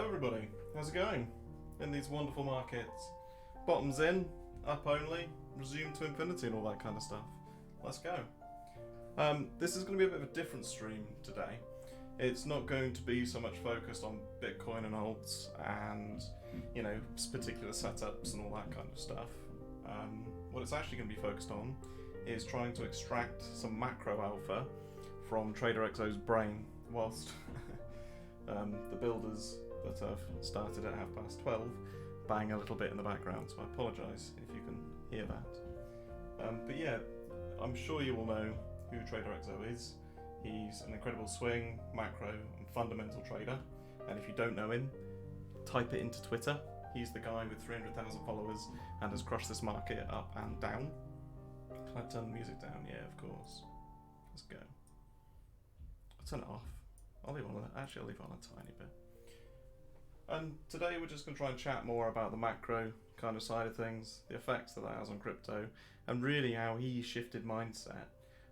everybody, how's it going in these wonderful markets? Bottoms in, up only, resume to infinity and all that kind of stuff. Let's go. This is going to be a bit of a different stream today. It's not going to be so much focused on Bitcoin and alts and, particular setups and all that kind of stuff. What it's actually going to be focused on is trying to extract some macro alpha from TraderXO's brain whilst the builders that have started at 12:30 bang a little bit in the background, so I apologise if you can hear that. But yeah, I'm sure you all know who TraderXO is. He's an incredible swing, macro and fundamental trader, and if you don't know him, type it into Twitter. He's the guy with 300,000 followers and has crushed this market up and down. Can I turn the music down? Yeah, of course. Let's go. I'll turn it off. I'll leave it on. Actually, I'll leave it on a tiny bit. And today we're just going to try and chat more about the macro kind of side of things, the effects that has on crypto, and really how he shifted mindset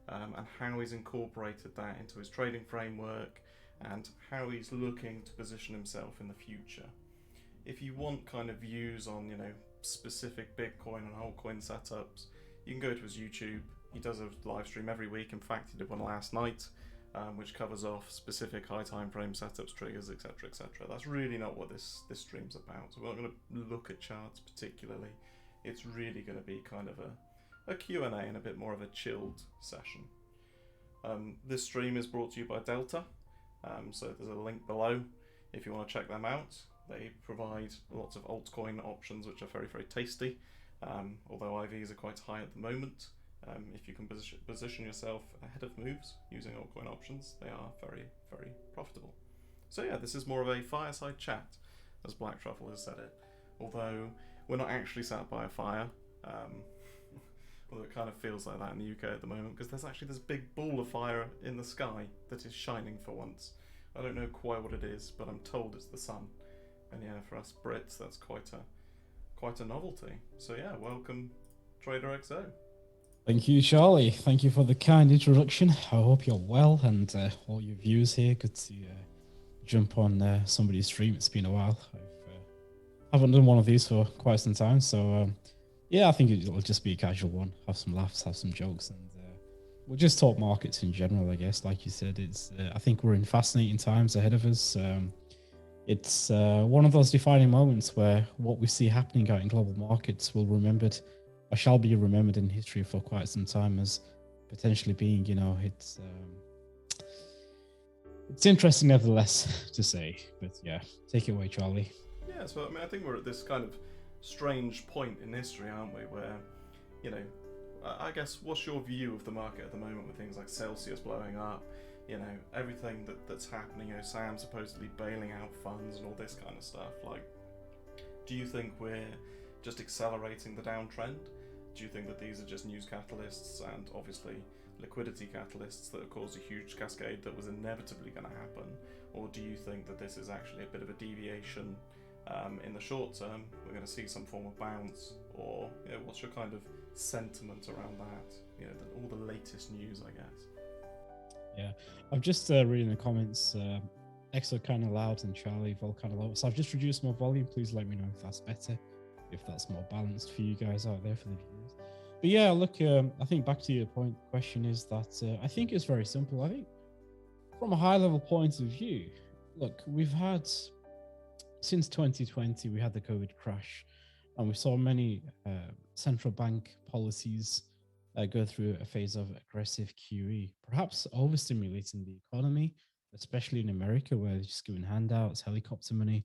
and how he's incorporated that into his trading framework and how he's looking to position himself in the future. If you want kind of views on, specific Bitcoin and altcoin setups, you can go to his YouTube. He does a live stream every week. In fact, he did one last night, which covers off specific high time frame setups, triggers, etc., etc. That's really not what this stream's about. So we're not going to look at charts particularly. It's really going to be kind of a Q&A and a bit more of a chilled session. This stream is brought to you by Delta, so there's a link below if you want to check them out. They provide lots of altcoin options which are very, very tasty, although IVs are quite high at the moment. If you can position yourself ahead of moves using altcoin options, they are very, very profitable. So yeah, this is more of a fireside chat, as Black Truffle has said it. Although we're not actually sat by a fire, although it kind of feels like that in the UK at the moment, because there's actually this big ball of fire in the sky that is shining for once. I don't know quite what it is, but I'm told it's the sun. And yeah, for us Brits, that's quite a novelty. So yeah, welcome TraderXO. Thank you, Charlie. Thank you for the kind introduction. I hope you're well, and all your viewers here. Good to jump on somebody's stream. It's been a while. I haven't done one of these for quite some time, so yeah, I think it'll just be a casual one. Have some laughs, have some jokes, and we'll just talk markets in general. I guess, like you said, it's. I think we're in fascinating times ahead of us. It's one of those defining moments where what we see happening out in global markets will remembered. I shall be remembered in history for quite some time as potentially being, it's interesting nevertheless to say. But yeah, take it away, Charlie. Yeah, so I think we're at this kind of strange point in history, aren't we? Where, I guess, what's your view of the market at the moment with things like Celsius blowing up? Everything that's happening. Sam supposedly bailing out funds and all this kind of stuff. Like, do you think we're just accelerating the downtrend? Do you think that these are just news catalysts and obviously liquidity catalysts that have caused a huge cascade that was inevitably going to happen? Or do you think that this is actually a bit of a deviation in the short term? We're going to see some form of bounce, or what's your kind of sentiment around that? All the latest news, I guess. Yeah, I'm just reading the comments. Exo kind of loud and Charlie Vol kind of low. So I've just reduced my volume. Please let me know if that's better, if that's more balanced for you guys out there, for the viewers. But yeah, look, I think back to your point, the question is that I think it's very simple. I think from a high level point of view, look, we've had, since 2020, we had the COVID crash, and we saw many central bank policies go through a phase of aggressive QE, perhaps overstimulating the economy, especially in America, where they're just giving handouts, helicopter money.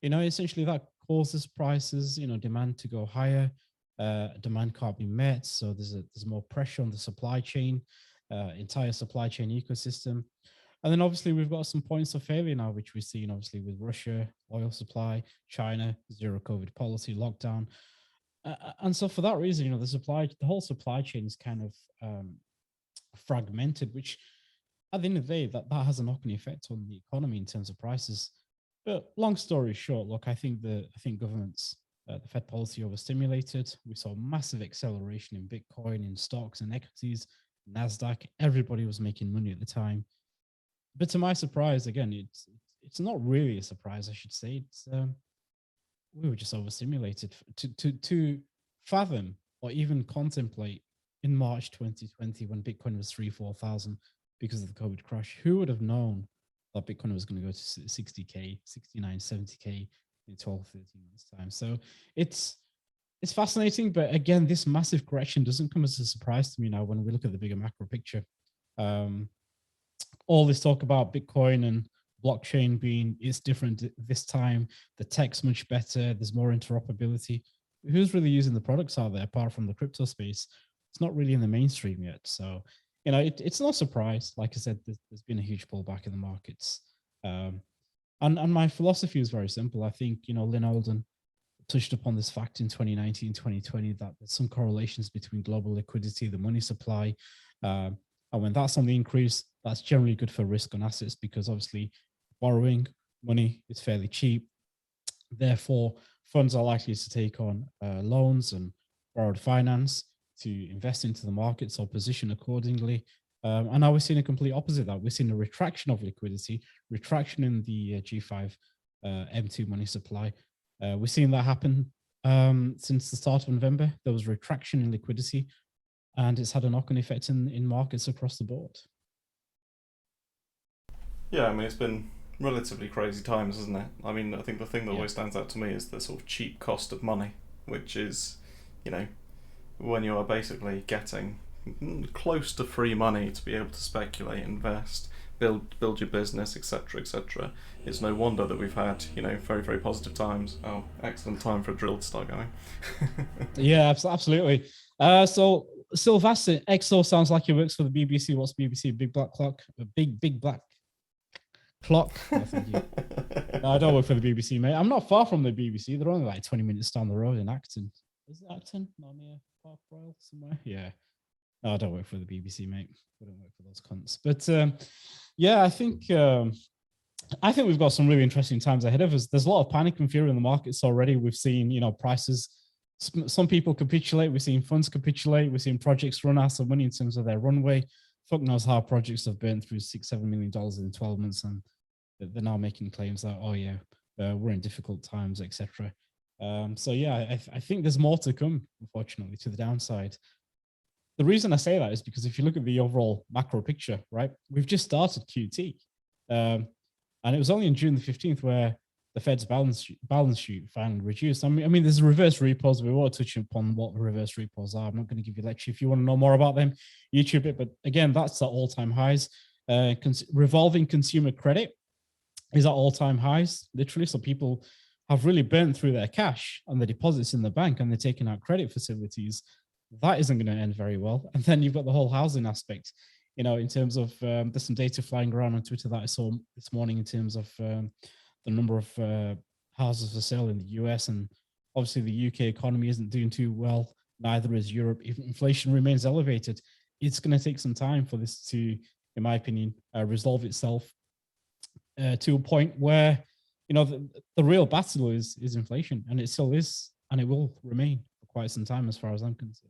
Essentially that causes prices, demand to go higher. Demand can't be met, so there's more pressure on the supply chain, entire supply chain ecosystem. And then obviously we've got some points of failure now, which we've seen obviously with Russia, oil supply, China, zero COVID policy, lockdown. And so for that reason, the whole supply chain is kind of fragmented, which at the end of the day, that has a knock-on effect on the economy in terms of prices. But long story short, look, I think governments, the Fed policy overstimulated. We saw massive acceleration in Bitcoin, in stocks and equities, NASDAQ. Everybody was making money at the time. But to my surprise, again, it it's not really a surprise, I should say. It's we were just overstimulated to fathom or even contemplate in March 2020 when Bitcoin was 3-4 thousand because of the COVID crash. Who would have known that Bitcoin was going to go to 60k, 69, 70k in 12, 13 months time? So it's fascinating, but again, this massive correction doesn't come as a surprise to me now when we look at the bigger macro picture. All this talk about Bitcoin and blockchain being it's different this time, the tech's much better, there's more interoperability. Who's really using the products out there apart from the crypto space? It's not really in the mainstream yet. So, it's no surprise. Like I said, there's been a huge pullback in the markets. And my philosophy is very simple. I think, Lynn Alden touched upon this fact in 2019, 2020, that there's some correlations between global liquidity, the money supply. And when that's on the increase, that's generally good for risk on assets because obviously borrowing money is fairly cheap. Therefore, funds are likely to take on loans and borrowed finance to invest into the markets or position accordingly. And now we're seeing a complete opposite of that. We're seeing a retraction of liquidity, retraction in the G5 M2 money supply. We're seeing that happen since the start of November. There was retraction in liquidity, and it's had a knock-on effect in markets across the board. Yeah, I mean, it's been relatively crazy times, isn't it? I mean, I think the thing that always stands out to me is the sort of cheap cost of money, which is, when you are basically getting close to free money to be able to speculate, invest, build your business, etc., etc. It's no wonder that we've had, very, very positive times. Oh, excellent time for a drill to start going. Yeah, absolutely. So Sylvester XO sounds like he works for the BBC. What's BBC? Big Black Clock? Big Black Clock. No, I don't work for the BBC, mate. I'm not far from the BBC. They're only like 20 minutes down the road in Acton. Is it Acton? Not near Park Royal somewhere? Yeah. No, I don't work for the BBC, mate. I don't work for those cunts. But yeah, I think we've got some really interesting times ahead of us. There's a lot of panic and fear in the markets already. We've seen, prices. Some people capitulate. We've seen funds capitulate. We've seen projects run out of money in terms of their runway. Fuck knows how projects have burned through $6-7 million in 12 months, and they're now making claims that, oh yeah, we're in difficult times, etc. So yeah, I think there's more to come, unfortunately, to the downside. The reason I say that is because if you look at the overall macro picture, right, we've just started QT. And it was only on June the 15th where the Fed's balance sheet finally reduced. I mean, there's reverse repos. We won't touch upon what reverse repos are. I'm not going to give you a lecture. If you want to know more about them, YouTube it. But again, that's at all-time highs. Revolving consumer credit is at all-time highs, literally. So people have really burnt through their cash and the deposits in the bank, and they're taking out credit facilities. That isn't going to end very well. And then you've got the whole housing aspect, in terms of there's some data flying around on Twitter that I saw this morning in terms of the number of houses for sale in the US. And obviously the UK economy isn't doing too well. Neither is Europe. If inflation remains elevated, it's going to take some time for this to, in my opinion, resolve itself to a point where, the real battle is inflation. And it still is, and it will remain for quite some time as far as I'm concerned.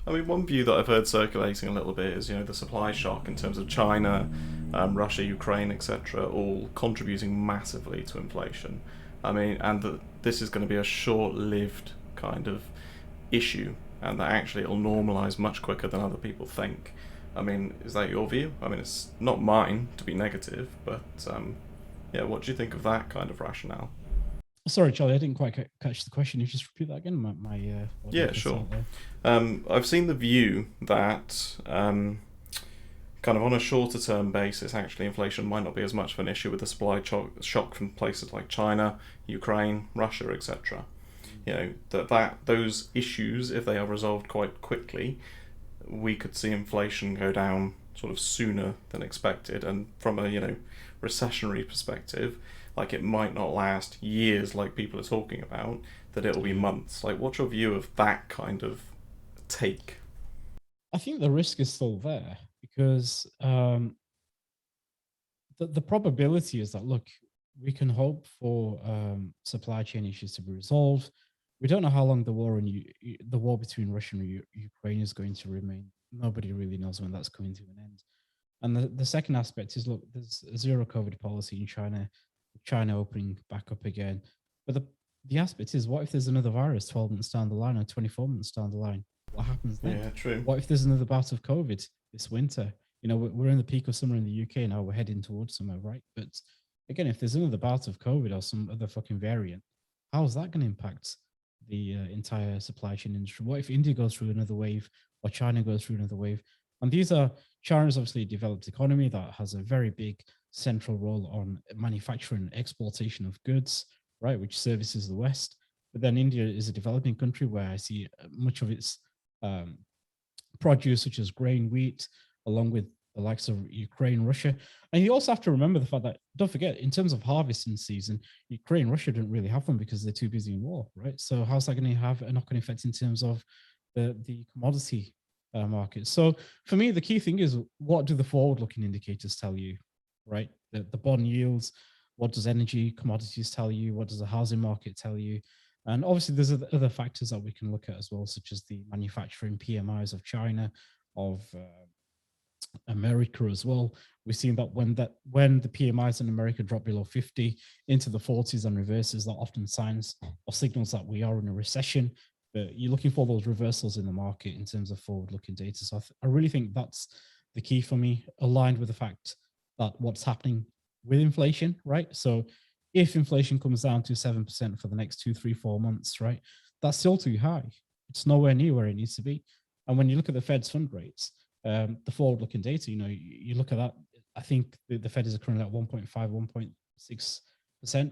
I mean, one view that I've heard circulating a little bit is, the supply shock in terms of China, Russia, Ukraine, etc., all contributing massively to inflation. I mean, and that this is going to be a short-lived kind of issue, and that actually it'll normalise much quicker than other people think. I mean, is that your view? I mean, it's not mine to be negative, but yeah, what do you think of that kind of rationale? Sorry, Charlie, I didn't quite catch the question. You just repeat that again? Yeah, sure. I've seen the view that kind of on a shorter term basis, actually inflation might not be as much of an issue with the supply shock from places like China, Ukraine, Russia, etc. That those issues, if they are resolved quite quickly, we could see inflation go down sort of sooner than expected. And from a recessionary perspective, like it might not last years like people are talking about, that it'll be months. Like, what's your view of that kind of take? I think the risk is still there because the probability is that, look, we can hope for supply chain issues to be resolved. We don't know how long the war between Russia and Ukraine is going to remain. Nobody really knows when that's coming to an end. And the second aspect is, look, there's a zero COVID policy in China opening back up again. But the aspect is, what if there's another virus 12 months down the line or 24 months down the line? What happens then? Yeah, true. What if there's another bout of COVID this winter? You know, we're in the peak of summer in the UK now. We're heading towards summer, right? But again, if there's another bout of COVID or some other fucking variant, how is that going to impact the entire supply chain industry? What if India goes through another wave or China goes through another wave? And China's obviously a developed economy that has a very big central role on manufacturing and exportation of goods, right, which services the West. But then India is a developing country where I see much of its produce, such as grain, wheat, along with the likes of Ukraine, Russia. And you also have to remember the fact that, don't forget, in terms of harvesting season, Ukraine and Russia don't really have one because they're too busy in war, right? So how's that going to have a knock-on effect in terms of the commodity market? So for me, the key thing is, what do the forward-looking indicators tell you, right? The bond yields, what does energy commodities tell you? What does the housing market tell you? And obviously, there's other factors that we can look at as well, such as the manufacturing PMIs of China, of America as well. We've seen that when the PMIs in America drop below 50 into the 40s and reverses, that often signs or signals that we are in a recession. But you're looking for those reversals in the market in terms of forward-looking data. So I really think that's the key for me, aligned with the fact that what's happening with inflation, right? So if inflation comes down to 7% for the next 2, 3, 4 months, right, that's still too high. It's nowhere near where it needs to be. And when you look at the Fed's fund rates, the forward-looking data, you look at that, I think the Fed is currently at 1.5, 1.6%.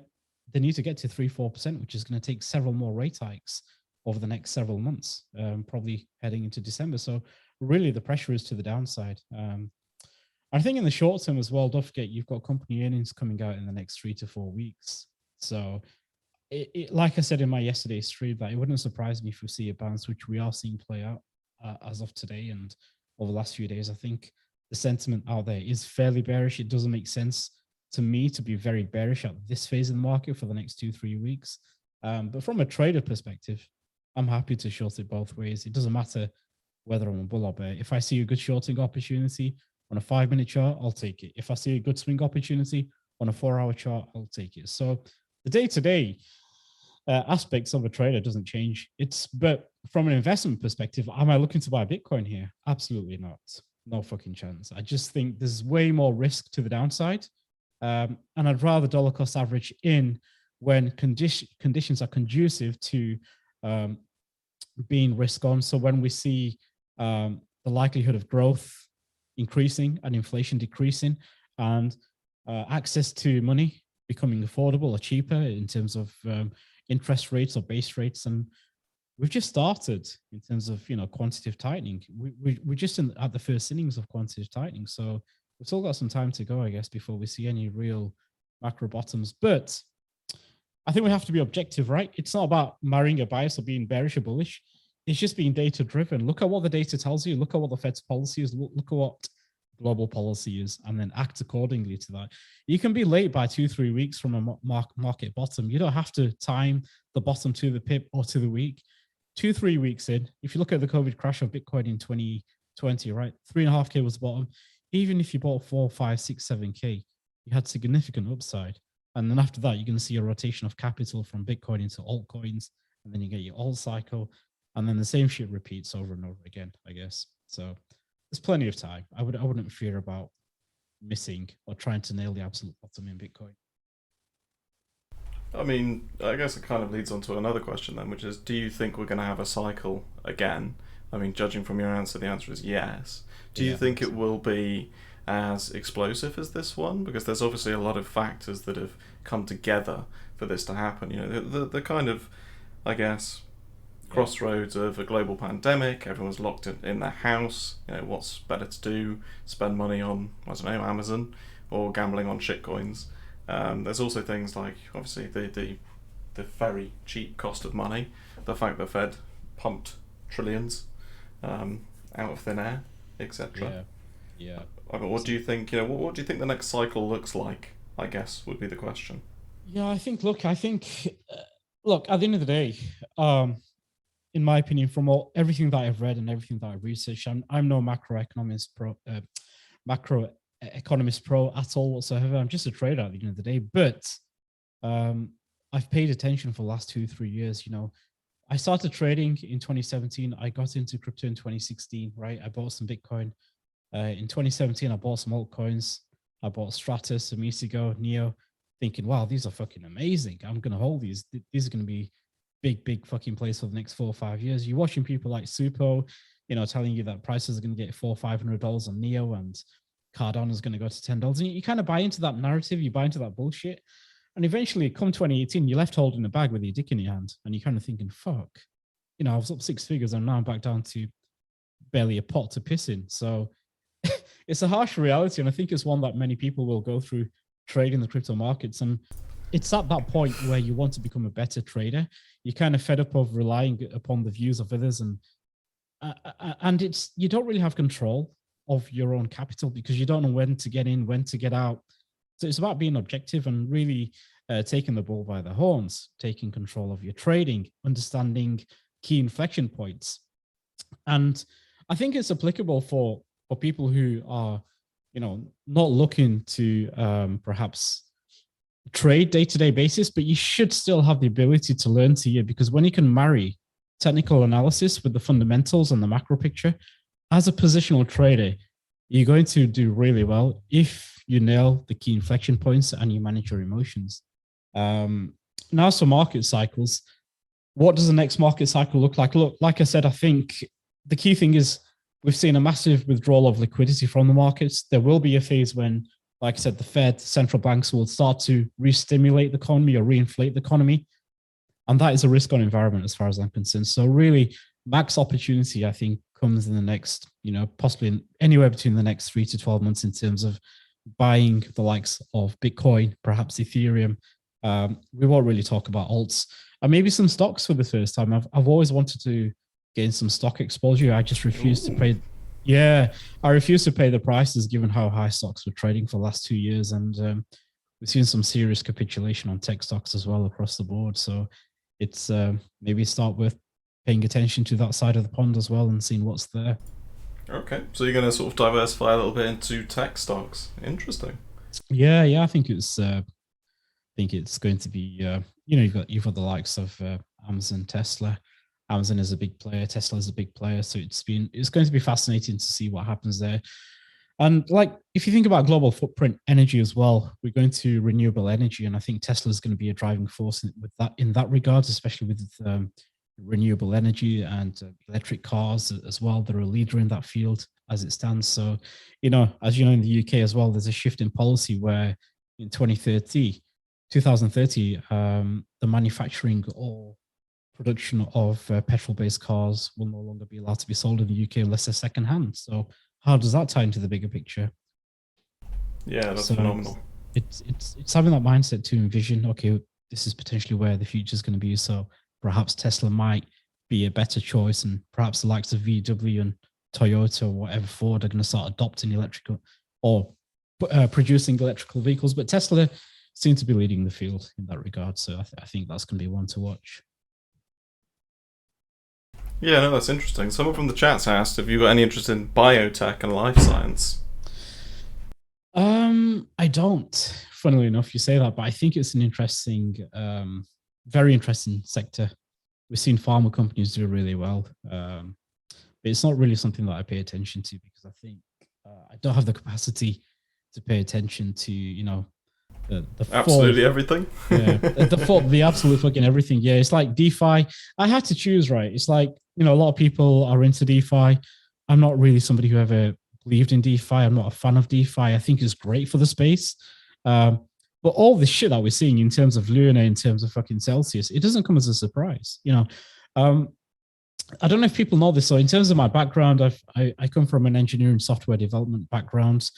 They need to get to 3, 4%, which is going to take several more rate hikes over the next several months, probably heading into December. So really the pressure is to the downside. I think in the short term as well, don't forget, you've got company earnings coming out in the next 3 to 4 weeks. So like I said in my yesterday's stream, that it wouldn't surprise me if we see a bounce, which we are seeing play out as of today and over the last few days. I think the sentiment out there is fairly bearish. It doesn't make sense to me to be very bearish at this phase in the market for the next 2-3 weeks. But from a trader perspective, I'm happy to short it both ways. It doesn't matter whether I'm a bull or bear. If I see a good shorting opportunity on a 5-minute chart, I'll take it. If I see a good swing opportunity on a 4-hour chart, I'll take it. So the day-to-day aspects of a trader doesn't change. But from an investment perspective, am I looking to buy Bitcoin here? Absolutely not. No fucking chance. I just think there's way more risk to the downside. And I'd rather dollar cost average in when conditions are conducive to being risk on. So when we see the likelihood of growth increasing and inflation decreasing, and access to money becoming affordable or cheaper in terms of interest rates or base rates. And we've just started in terms of quantitative tightening. We're just at the first innings of quantitative tightening, so we've still got some time to go, I guess, before we see any real macro bottoms. But I think we have to be objective, right? It's not about marrying a bias or being bearish or bullish. It's just being data driven. Look at what the data tells you. Look at what the Fed's policy is. Look at what global policy is, and then act accordingly to that. You can be late by 2-3 weeks from a market bottom. You don't have to time the bottom to the pip or to the week. 2-3 weeks in, if you look at the COVID crash of Bitcoin in 2020, right, 3.5K was the bottom. Even if you bought 4, 5, 6, 7K, you had significant upside. And then after that, you're going to see a rotation of capital from Bitcoin into altcoins, and then you get your alt cycle, and then the same shit repeats over and over again, I guess. So there's plenty of time. I wouldn't fear about missing or trying to nail the absolute bottom in Bitcoin. I mean, I guess it kind of leads on to another question then, which is, do you think we're going to have a cycle again? I mean, judging from your answer, the answer is yes. Do you think it will be as explosive as this one? Because there's obviously a lot of factors that have come together for this to happen. The kind of, I guess, crossroads of a global pandemic. Everyone's locked in their house. What's better to do? Spend money on, I don't know, Amazon, or gambling on shitcoins. There's also things like, obviously, the very cheap cost of money. The fact the Fed pumped trillions out of thin air, etc. Yeah. I mean, what do you think? What do you think the next cycle looks like? I guess would be the question. Yeah, I think. Look, at the end of the day, in my opinion, from everything that I've read and everything that I've researched, I'm no macroeconomist macro economist pro at all whatsoever. I'm just a trader at the end of the day. But I've paid attention for the last 2-3 years. I started trading in 2017. I got into crypto in 2016, right? I bought some Bitcoin. In 2017, I bought some altcoins. I bought Stratus, Amigo, Neo, thinking, wow, these are fucking amazing. I'm going to hold these. These are going to be big fucking plays for the next 4 or 5 years. You're watching people like Supo, telling you that prices are going to get $400-500 on Neo and Cardano is going to go to $10. And you kind of buy into that narrative. You buy into that bullshit. And eventually, come 2018, you're left holding a bag with your dick in your hand. And you're kind of thinking, fuck, I was up 6 figures and now I'm back down to barely a pot to piss in. So it's a harsh reality. And I think it's one that many people will go through trading the crypto markets. And it's at that point where you want to become a better trader. You're kind of fed up of relying upon the views of others. And you don't really have control of your own capital because you don't know when to get in, when to get out. So it's about being objective and really taking the bull by the horns, taking control of your trading, understanding key inflection points. And I think it's applicable for people who are, not looking to perhaps trade day-to-day basis, but you should still have the ability to learn because when you can marry technical analysis with the fundamentals and the macro picture, as a positional trader, you're going to do really well if you nail the key inflection points and you manage your emotions. Now, some market cycles. What does the next market cycle look like? Look, like I said, I think the key thing is we've seen a massive withdrawal of liquidity from the markets. There will be a phase when, like I said, the Fed, central banks will start to re-stimulate the economy or reinflate the economy. And that is a risk-on environment as far as I'm concerned. So really, max opportunity, I think, comes in the next, possibly anywhere between the next 3 to 12 months in terms of buying the likes of Bitcoin, perhaps Ethereum. We won't really talk about alts and maybe some stocks for the first time. I've always wanted to gain some stock exposure. I just refuse to pay. Yeah, I refuse to pay the prices given how high stocks were trading for the last 2 years. And we've seen some serious capitulation on tech stocks as well across the board. So it's maybe start with paying attention to that side of the pond as well and seeing what's there. Okay, so you're going to sort of diversify a little bit into tech stocks. Interesting. Yeah, I think it's going to be you've got the likes of Amazon, Tesla. Amazon is a big player, Tesla is a big player, so it's going to be fascinating to see what happens there. And like if you think about global footprint energy as well, we're going to renewable energy, and I think Tesla is going to be a driving force in that regard, especially with renewable energy and electric cars as well. They're a leader in that field as it stands. So, as you know, in the UK as well, there's a shift in policy where in 2030, the manufacturing or production of petrol-based cars will no longer be allowed to be sold in the UK unless they're second-hand. So how does that tie into the bigger picture? Yeah, that's phenomenal. It's having that mindset to envision, okay, this is potentially where the future is going to be. So perhaps Tesla might be a better choice, and perhaps the likes of VW and Toyota or whatever, Ford, are going to start adopting electrical or producing electrical vehicles. But Tesla seems to be leading the field in that regard. So I think that's going to be one to watch. Yeah, no, that's interesting. Someone from the chat's asked if you got any interest in biotech and life science. I don't. Funnily enough, you say that, but I think it's an interesting, very interesting sector. We've seen pharma companies do really well, but it's not really something that I pay attention to because I think I don't have the capacity to pay attention to, the absolutely everything. Yeah, the absolute fucking everything. Yeah, it's like DeFi. I had to choose, right? It's like, a lot of people are into DeFi. I'm not really somebody who ever believed in DeFi. I'm not a fan of DeFi. I think it's great for the space. But all the shit that we're seeing in terms of Luna, in terms of fucking Celsius, it doesn't come as a surprise. I don't know if people know this. So in terms of my background, I come from an engineering software development background.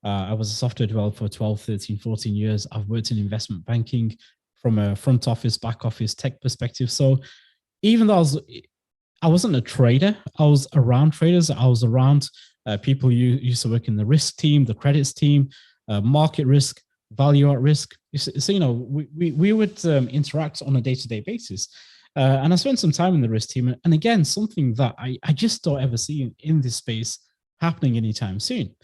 I was a software developer for 12, 13, 14 years. I've worked in investment banking from a front office, back office tech perspective. So even though I wasn't a trader, I was around traders. I was around people who used to work in the risk team, the credits team, market risk, value at risk. So, we would interact on a day-to-day basis. And I spent some time in the risk team. And again, something that I just don't ever see in this space happening anytime soon.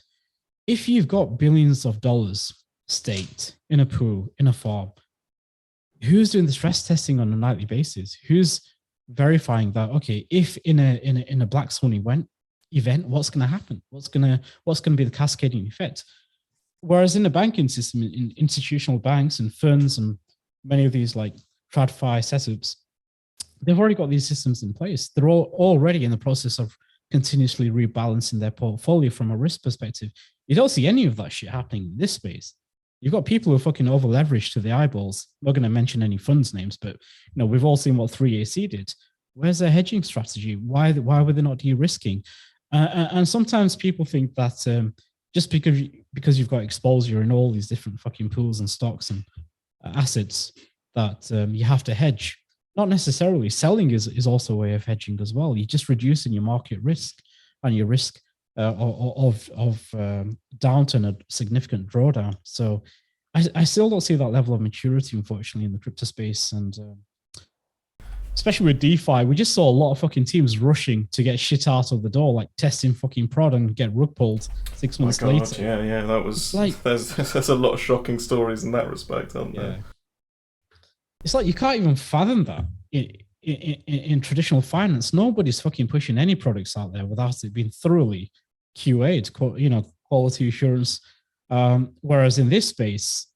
if you've got billions of dollars staked in a pool, in a farm, who's doing the stress testing on a nightly basis? Who's verifying that, okay, if in a black swan event, what's going to happen? What's going to be the cascading effect? Whereas in the banking system, in institutional banks and funds and many of these like TradFi setups, they've already got these systems in place. They're all already in the process of continuously rebalancing their portfolio from a risk perspective. You don't see any of that shit happening in this space. You've got people who are fucking over leveraged to the eyeballs. I'm not going to mention any funds names, but we've all seen what 3AC did. Where's their hedging strategy? Why were they not de-risking? And sometimes people think that just because you've got exposure in all these different fucking pools and stocks and assets that you have to hedge. Not necessarily. Selling is also a way of hedging as well. You're just reducing your market risk and your risk of downturn, a significant drawdown. So I still don't see that level of maturity, unfortunately, in the crypto space. And especially with DeFi, we just saw a lot of fucking teams rushing to get shit out of the door, like testing fucking prod and get rug pulled 6 months later. Yeah, that was like, there's a lot of shocking stories in that respect, aren't there? It's like you can't even fathom that in traditional finance. Nobody's fucking pushing any products out there without it being thoroughly QA'd, quality assurance. Whereas in this space,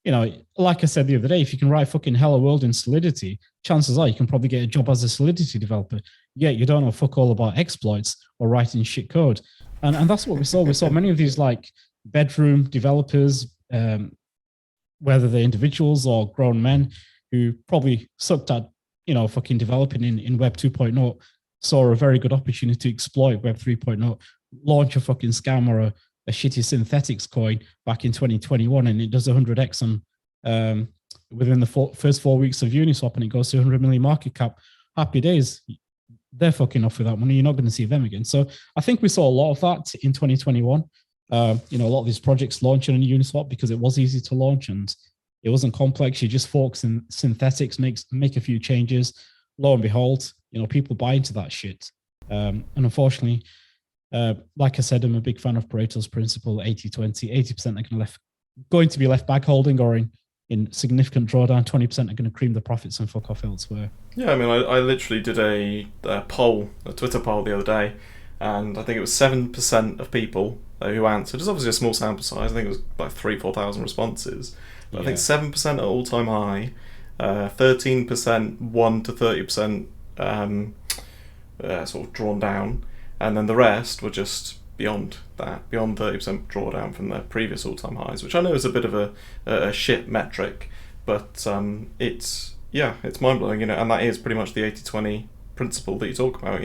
like I said the other day, if you can write fucking Hello World in Solidity, chances are you can probably get a job as a Solidity developer. Yeah, you don't know fuck all about exploits or writing shit code. And that's what we saw. We saw many of these like bedroom developers, whether they're individuals or grown men, who probably sucked at, fucking developing in Web 2.0, saw a very good opportunity to exploit Web 3.0, launch a fucking scam or a shitty synthetics coin back in 2021, and it does 100x on within the first 4 weeks of Uniswap, and it goes to 100 million market cap. Happy days. They're fucking off with that money. You're not going to see them again. So I think we saw a lot of that in 2021. A lot of these projects launching on Uniswap because it was easy to launch and it wasn't complex. You just forks and synthetics, make a few changes. Lo and behold, people buy into that shit. And unfortunately, like I said, I'm a big fan of Pareto's principle, 80-20. 80% are going to be left back holding or in significant drawdown. 20% are going to cream the profits and fuck off elsewhere. Yeah, I mean, I literally did a poll, a Twitter poll the other day, and I think it was 7% of people who answered. It's obviously a small sample size. I think it was like 3,000-4,000 responses. But I think 7% at all-time high, 13% 1 to 30% sort of drawn down, and then the rest were just beyond that, beyond 30% drawdown from their previous all-time highs, which I know is a bit of a shit metric, but it's mind-blowing, and that is pretty much the 80-20 principle that you talk about.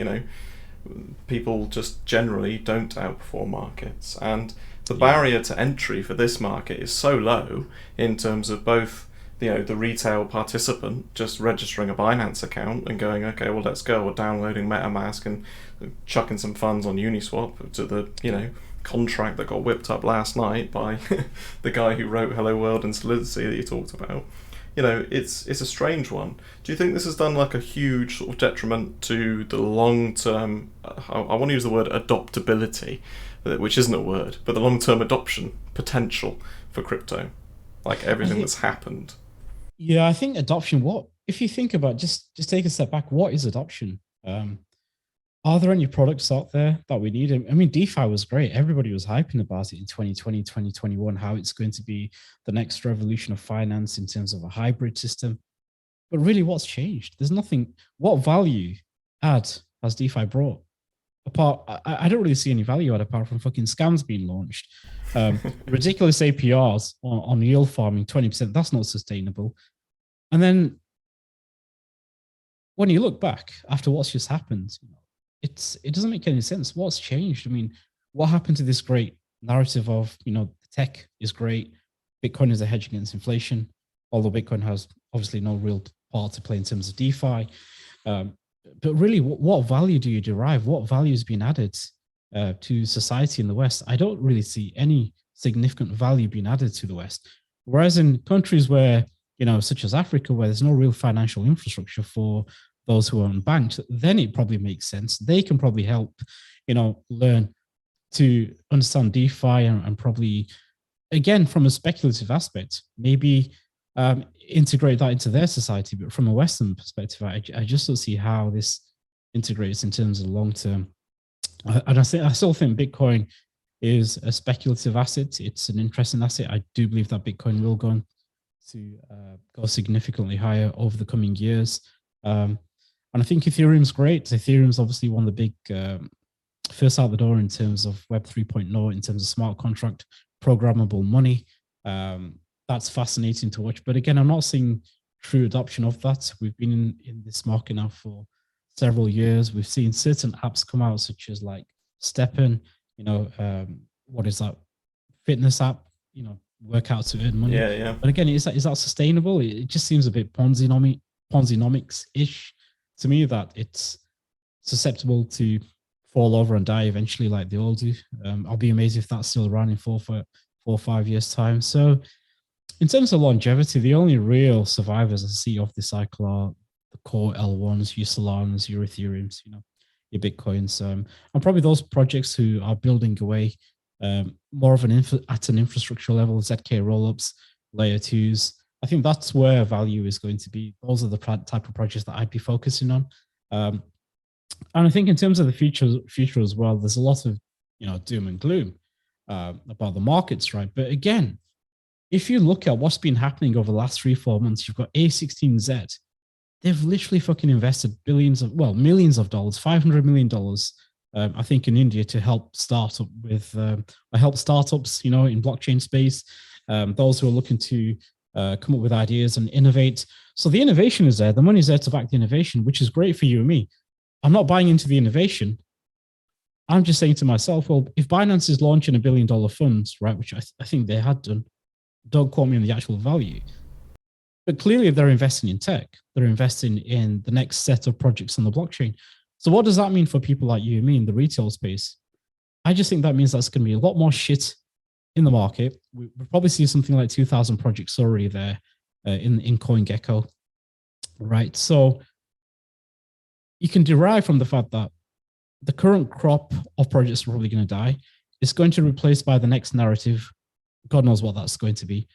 People just generally don't outperform markets, and the barrier to entry for this market is so low in terms of both, the retail participant just registering a Binance account and going, okay, well, let's go. We're downloading MetaMask and chucking some funds on Uniswap to the, contract that got whipped up last night by the guy who wrote Hello World and Solidity that you talked about. It's a strange one. Do you think this has done like a huge sort of detriment to the long-term, I want to use the word adoptability, which isn't a word, but the long-term adoption potential for crypto, like everything that's happened? Yeah, I think adoption, if you think about, just take a step back, what is adoption? Are there any products out there that we need? I mean, DeFi was great. Everybody was hyping about it in 2020, 2021, how it's going to be the next revolution of finance in terms of a hybrid system. But really, what's changed? There's nothing. What value add has DeFi brought? I don't really see any value add apart from fucking scams being launched. Ridiculous APRs on yield farming, 20%. That's not sustainable. And then when you look back after what's just happened, it doesn't make any sense. What's changed? I mean, what happened to this great narrative of, tech is great, Bitcoin is a hedge against inflation, although Bitcoin has obviously no real part to play in terms of DeFi. But really, what value do you derive? What value is being added to society in the West? I don't really see any significant value being added to the West. Whereas in countries where, such as Africa, where there's no real financial infrastructure for those who are unbanked, then it probably makes sense. They can probably help, learn to understand DeFi and probably, again, from a speculative aspect, maybe integrate that into their society. But from a Western perspective, I just don't see how this integrates in terms of long term. And I still think Bitcoin is a speculative asset. It's an interesting asset. I do believe that Bitcoin will go significantly higher over the coming years. And I think Ethereum's great. Ethereum's obviously one of the big first out the door in terms of Web 3.0, in terms of smart contract, programmable money. That's fascinating to watch. But again, I'm not seeing true adoption of that. We've been in this market now for several years. We've seen certain apps come out, such as like Steppen, what is that? Fitness app, workouts to earn money. Yeah. But again, is that sustainable? It just seems a bit Ponzi-nomics-ish to me, that it's susceptible to fall over and die eventually like they all do. I'll be amazed if that's still around in 4 or 5 years' time. So in terms of longevity, the only real survivors I see of the cycle are the core L1s, your Solanas, your Ethereums, your Bitcoins, and probably those projects who are building away more of at an infrastructure level, ZK rollups, layer 2s. I think that's where value is going to be. Those are the type of projects that I'd be focusing on. And I think in terms of the future as well, there's a lot of doom and gloom about the markets, right? But again, if you look at what's been happening over the last 3-4 months, you've got A16Z. They've literally fucking invested millions of dollars, $500 million, I think, in India to help startups, in blockchain space, those who are looking to come up with ideas and innovate. So the innovation is there. The money is there to back the innovation, which is great for you and me. I'm not buying into the innovation. I'm just saying to myself, well, if Binance is launching $1 billion funds, right, which I think they had done, don't quote me on the actual value, but clearly they're investing in tech. They're investing in the next set of projects on the blockchain. So what does that mean for people like you and me in the retail space? I just think that means that's going to be a lot more shit in the market. We'll probably see something like 2,000 projects already there in CoinGecko, right? So you can derive from the fact that the current crop of projects are probably going to die. It's going to be replaced by the next narrative. God knows what that's going to be.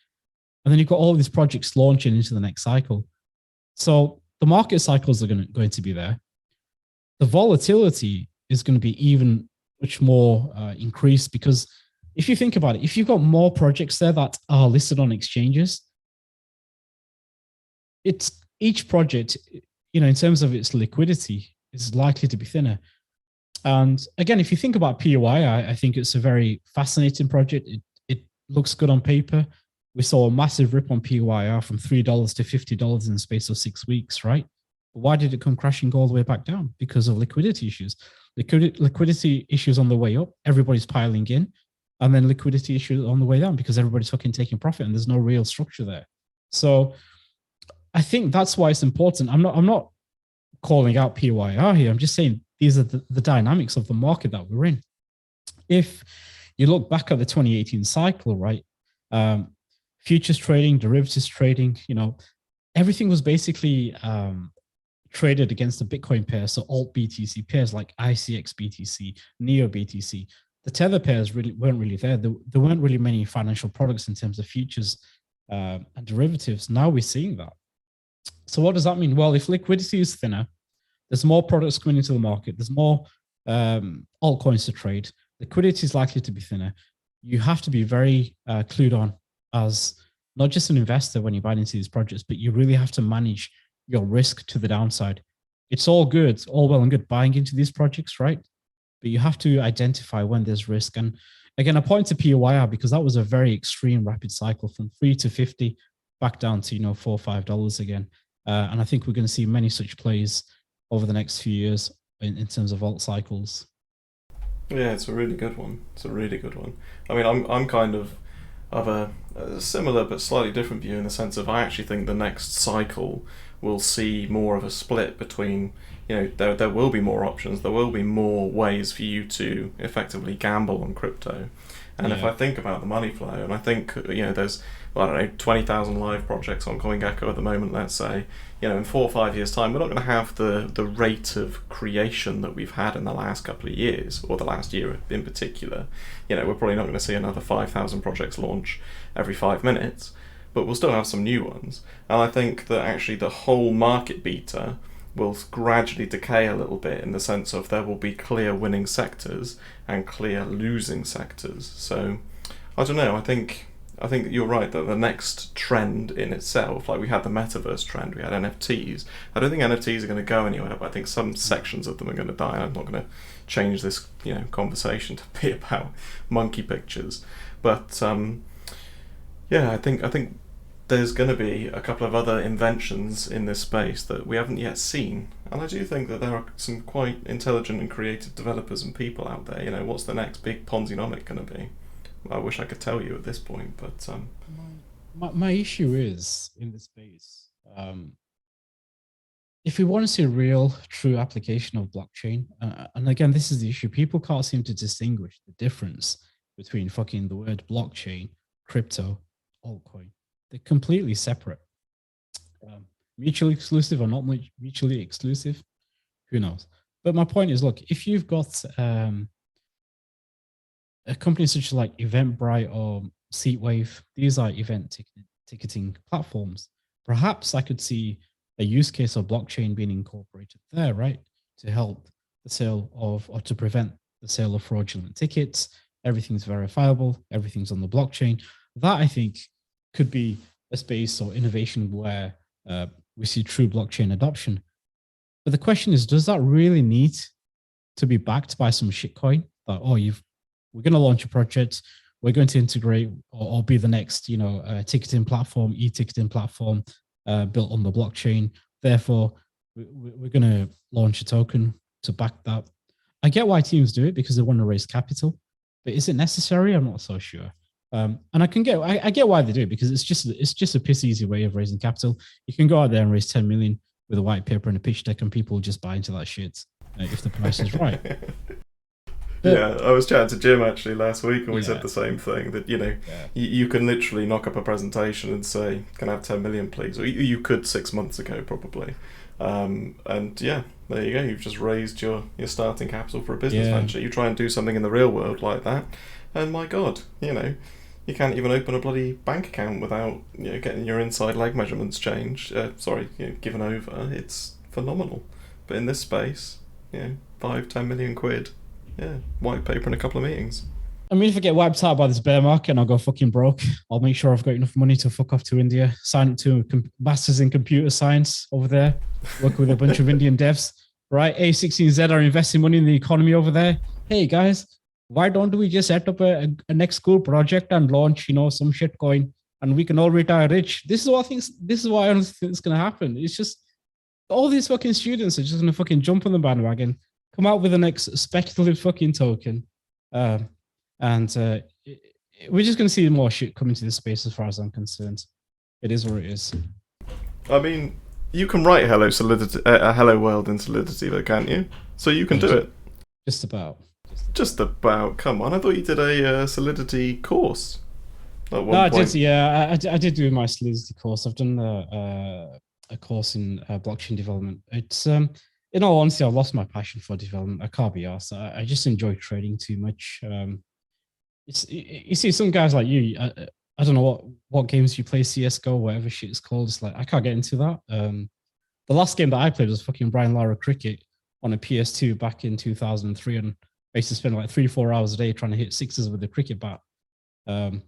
And then you've got all these projects launching into the next cycle. So the market cycles are going to be there. The volatility is going to be even much more increased, because if you think about it, if you've got more projects there that are listed on exchanges, it's each project, in terms of its liquidity, is likely to be thinner. And again, if you think about POI, I think it's a very fascinating project. It looks good on paper. We saw a massive rip on PYR from $3 to $50 in the space of 6 weeks, right? But why did it come crashing all the way back down? Because of liquidity issues. Liquidity issues on the way up, everybody's piling in, and then liquidity issues on the way down because everybody's fucking taking profit and there's no real structure there. So I think that's why it's important. I'm not calling out PYR here. I'm just saying these are the dynamics of the market that we're in. If you look back at the 2018 cycle, right? Futures trading, derivatives trading, everything was basically traded against the Bitcoin pair. So alt BTC pairs like ICX BTC, Neo BTC. The Tether pairs weren't really there. There weren't really many financial products in terms of futures and derivatives. Now we're seeing that. So what does that mean? Well, if liquidity is thinner, there's more products coming into the market. There's more altcoins to trade. Liquidity is likely to be thinner. You have to be very clued on as not just an investor when you buy into these projects, but you really have to manage your risk to the downside. It's all good, all well and good buying into these projects, right? But you have to identify when there's risk. And again, I point to POIR because that was a very extreme rapid cycle from 3 to 50 back down to, $4 or $5 again. And I think we're going to see many such plays over the next few years in terms of alt cycles. Yeah, it's a really good one. It's a really good one. I mean, I'm kind of a similar but slightly different view in the sense of I actually think the next cycle will see more of a split between, there will be more options, there will be more ways for you to effectively gamble on crypto. And if I think about the money flow, and I think, there's, I don't know, 20,000 live projects on CoinGecko at the moment, let's say, in 4 or 5 years' time, we're not going to have the rate of creation that we've had in the last couple of years, or the last year in particular. We're probably not going to see another 5,000 projects launch every 5 minutes, but we'll still have some new ones. And I think that actually the whole market beta will gradually decay a little bit, in the sense of there will be clear winning sectors and clear losing sectors. So I don't know, I think you're right that the next trend in itself, like we had the metaverse trend, we had NFTs. I don't think NFTs are going to go anywhere, but I think some sections of them are going to die. I'm not going to change this conversation to be about monkey pictures, but I think there's going to be a couple of other inventions in this space that we haven't yet seen. And I do think that there are some quite intelligent and creative developers and people out there. What's the next big Ponzi-nomic going to be? I wish I could tell you at this point, but... My issue is, in this space, if we want to see a real, true application of blockchain, and again, this is the issue, people can't seem to distinguish the difference between fucking the word blockchain, crypto, altcoin. They're completely separate. Mutually exclusive or not mutually exclusive, who knows? But my point is, look, if you've got a company such as like Eventbrite or Seatwave, these are event ticketing platforms. Perhaps I could see a use case of blockchain being incorporated there, right? To help the sale of, or to prevent the sale of fraudulent tickets. Everything's verifiable, everything's on the blockchain. That, I think, could be a space or innovation where we see true blockchain adoption. But the question is, does that really need to be backed by some shitcoin? Like, we're going to launch a project, we're going to integrate or be the next, ticketing platform, e-ticketing platform built on the blockchain. Therefore, we're going to launch a token to back that. I get why teams do it, because they want to raise capital, but is it necessary? I'm not so sure. And I get why they do it, because it's just a piss easy way of raising capital. You can go out there and raise 10 million with a white paper and a pitch deck, and people will just buy into that shit if the price is right. Yeah, I was chatting to Jim actually last week, and we said the same thing, that you can literally knock up a presentation and say, "Can I have 10 million, please?" Or you could 6 months ago probably. And there you go. You've just raised your starting capital for a business venture. You try and do something in the real world like that, and my God, you can't even open a bloody bank account without getting your inside leg measurements changed. Given over. It's phenomenal. But in this space, 5-10 million quid, white paper in a couple of meetings. I mean, if I get wiped out by this bear market and I'll go fucking broke, I'll make sure I've got enough money to fuck off to India, sign up to a master's in computer science over there, work with a bunch of Indian devs, right? A16Z are investing money in the economy over there. Hey guys, why don't we just set up a next school project and launch, some shit coin, and we can all retire rich? This is what I honestly think is going to happen. It's just all these fucking students are just going to fucking jump on the bandwagon, come out with the next speculative fucking token, and we're just going to see more shit coming to this space as far as I'm concerned. It is what it is. I mean, you can write Hello World in Solidity, though, can't you? So you can do it. Just about. Just about. Come on, I thought you did a Solidity course. At one point. I did. Yeah, I did do my Solidity course. I've done a course in blockchain development. It's in all honesty, I've lost my passion for development. I can't be arsed. I just enjoy trading too much. You see, some guys like you. I don't know what games you play, CS:GO, whatever shit it's called. It's like I can't get into that. The last game that I played was fucking Brian Lara Cricket on a PS2 back in 2003, and I used to spend like 3-4 hours a day trying to hit sixes with a cricket bat. And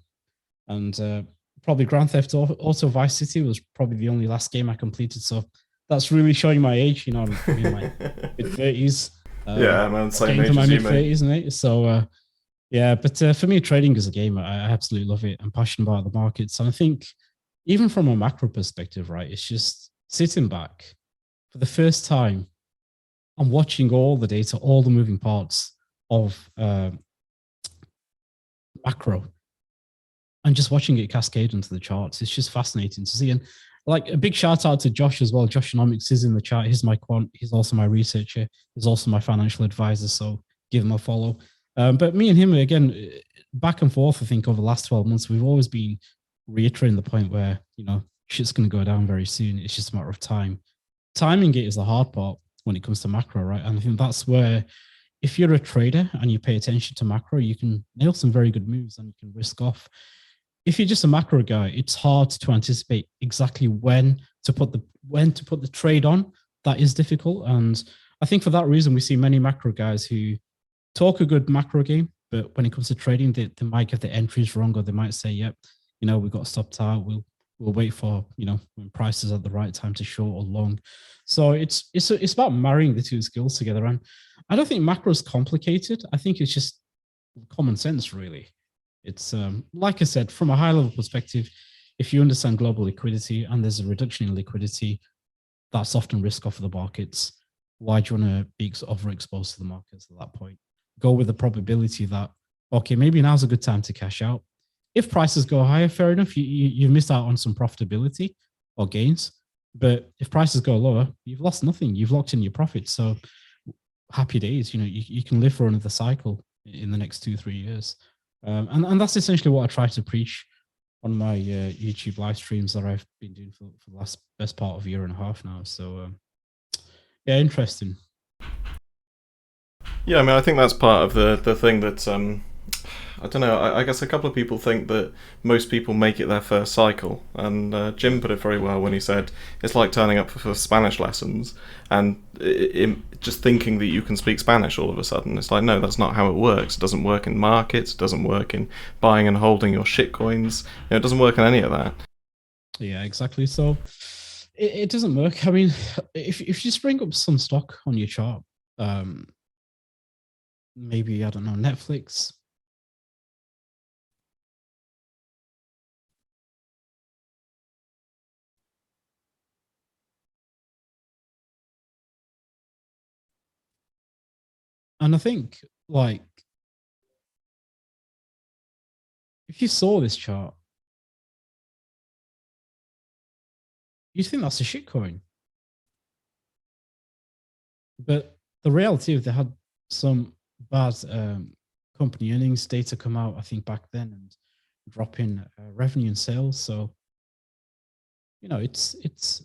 probably Grand Theft Auto Vice City was probably the only last game I completed. So that's really showing my age. I'm in my mid-30s. Man, same age as my you, mid-30s, mate. So but for me, trading is a game. I absolutely love it. I'm passionate about the markets, and I think even from a macro perspective, right, it's just sitting back for the first time. I'm watching all the data, all the moving parts of macro, and just watching it cascade into the charts. It's just fascinating to see. And like a big shout out to Josh as well. Joshonomics is in the chat. He's my quant. He's also my researcher. He's also my financial advisor. So give him a follow. But me and him, again, back and forth, I think over the last 12 months, we've always been reiterating the point where, shit's going to go down very soon. It's just a matter of time. Timing it is the hard part when it comes to macro, right? And I think that's where, if you're a trader and you pay attention to macro, you can nail some very good moves and you can risk off. If you're just a macro guy, it's hard to anticipate exactly when to put the trade on. That is difficult. And I think for that reason, we see many macro guys who talk a good macro game, but when it comes to trading, they might get the entries wrong, or they might say, yep, we got stopped out. We'll wait for, when price is at the right time to short or long. So it's about marrying the two skills together. And I don't think macro is complicated. I think it's just common sense, really. It's like I said, from a high level perspective, if you understand global liquidity and there's a reduction in liquidity, that's often risk off of the markets. Why do you want to be overexposed to the markets at that point? Go with the probability that, okay, maybe now's a good time to cash out. If prices go higher, fair enough, you've missed out on some profitability or gains. But if prices go lower, you've lost nothing. You've locked in your profits. So happy days. You can live for another cycle in the next 2-3 years. And that's essentially what I try to preach on my YouTube live streams that I've been doing for the best part of a year and a half now. So yeah, interesting. Yeah, I mean, I think that's part of the thing that I don't know. I guess a couple of people think that most people make it their first cycle, and Jim put it very well when he said it's like turning up for Spanish lessons and just thinking that you can speak Spanish all of a sudden. It's like, no, that's not how it works. It doesn't work in markets. It doesn't work in buying and holding your shitcoins. It doesn't work in any of that. Yeah, exactly. So it doesn't work. I mean, if you just bring up some stock on your chart, maybe, I don't know, Netflix. And I think, like, if you saw this chart, you'd think that's a shitcoin. But the reality is they had some bad company earnings data come out, I think, back then, and drop in revenue and sales. So, it's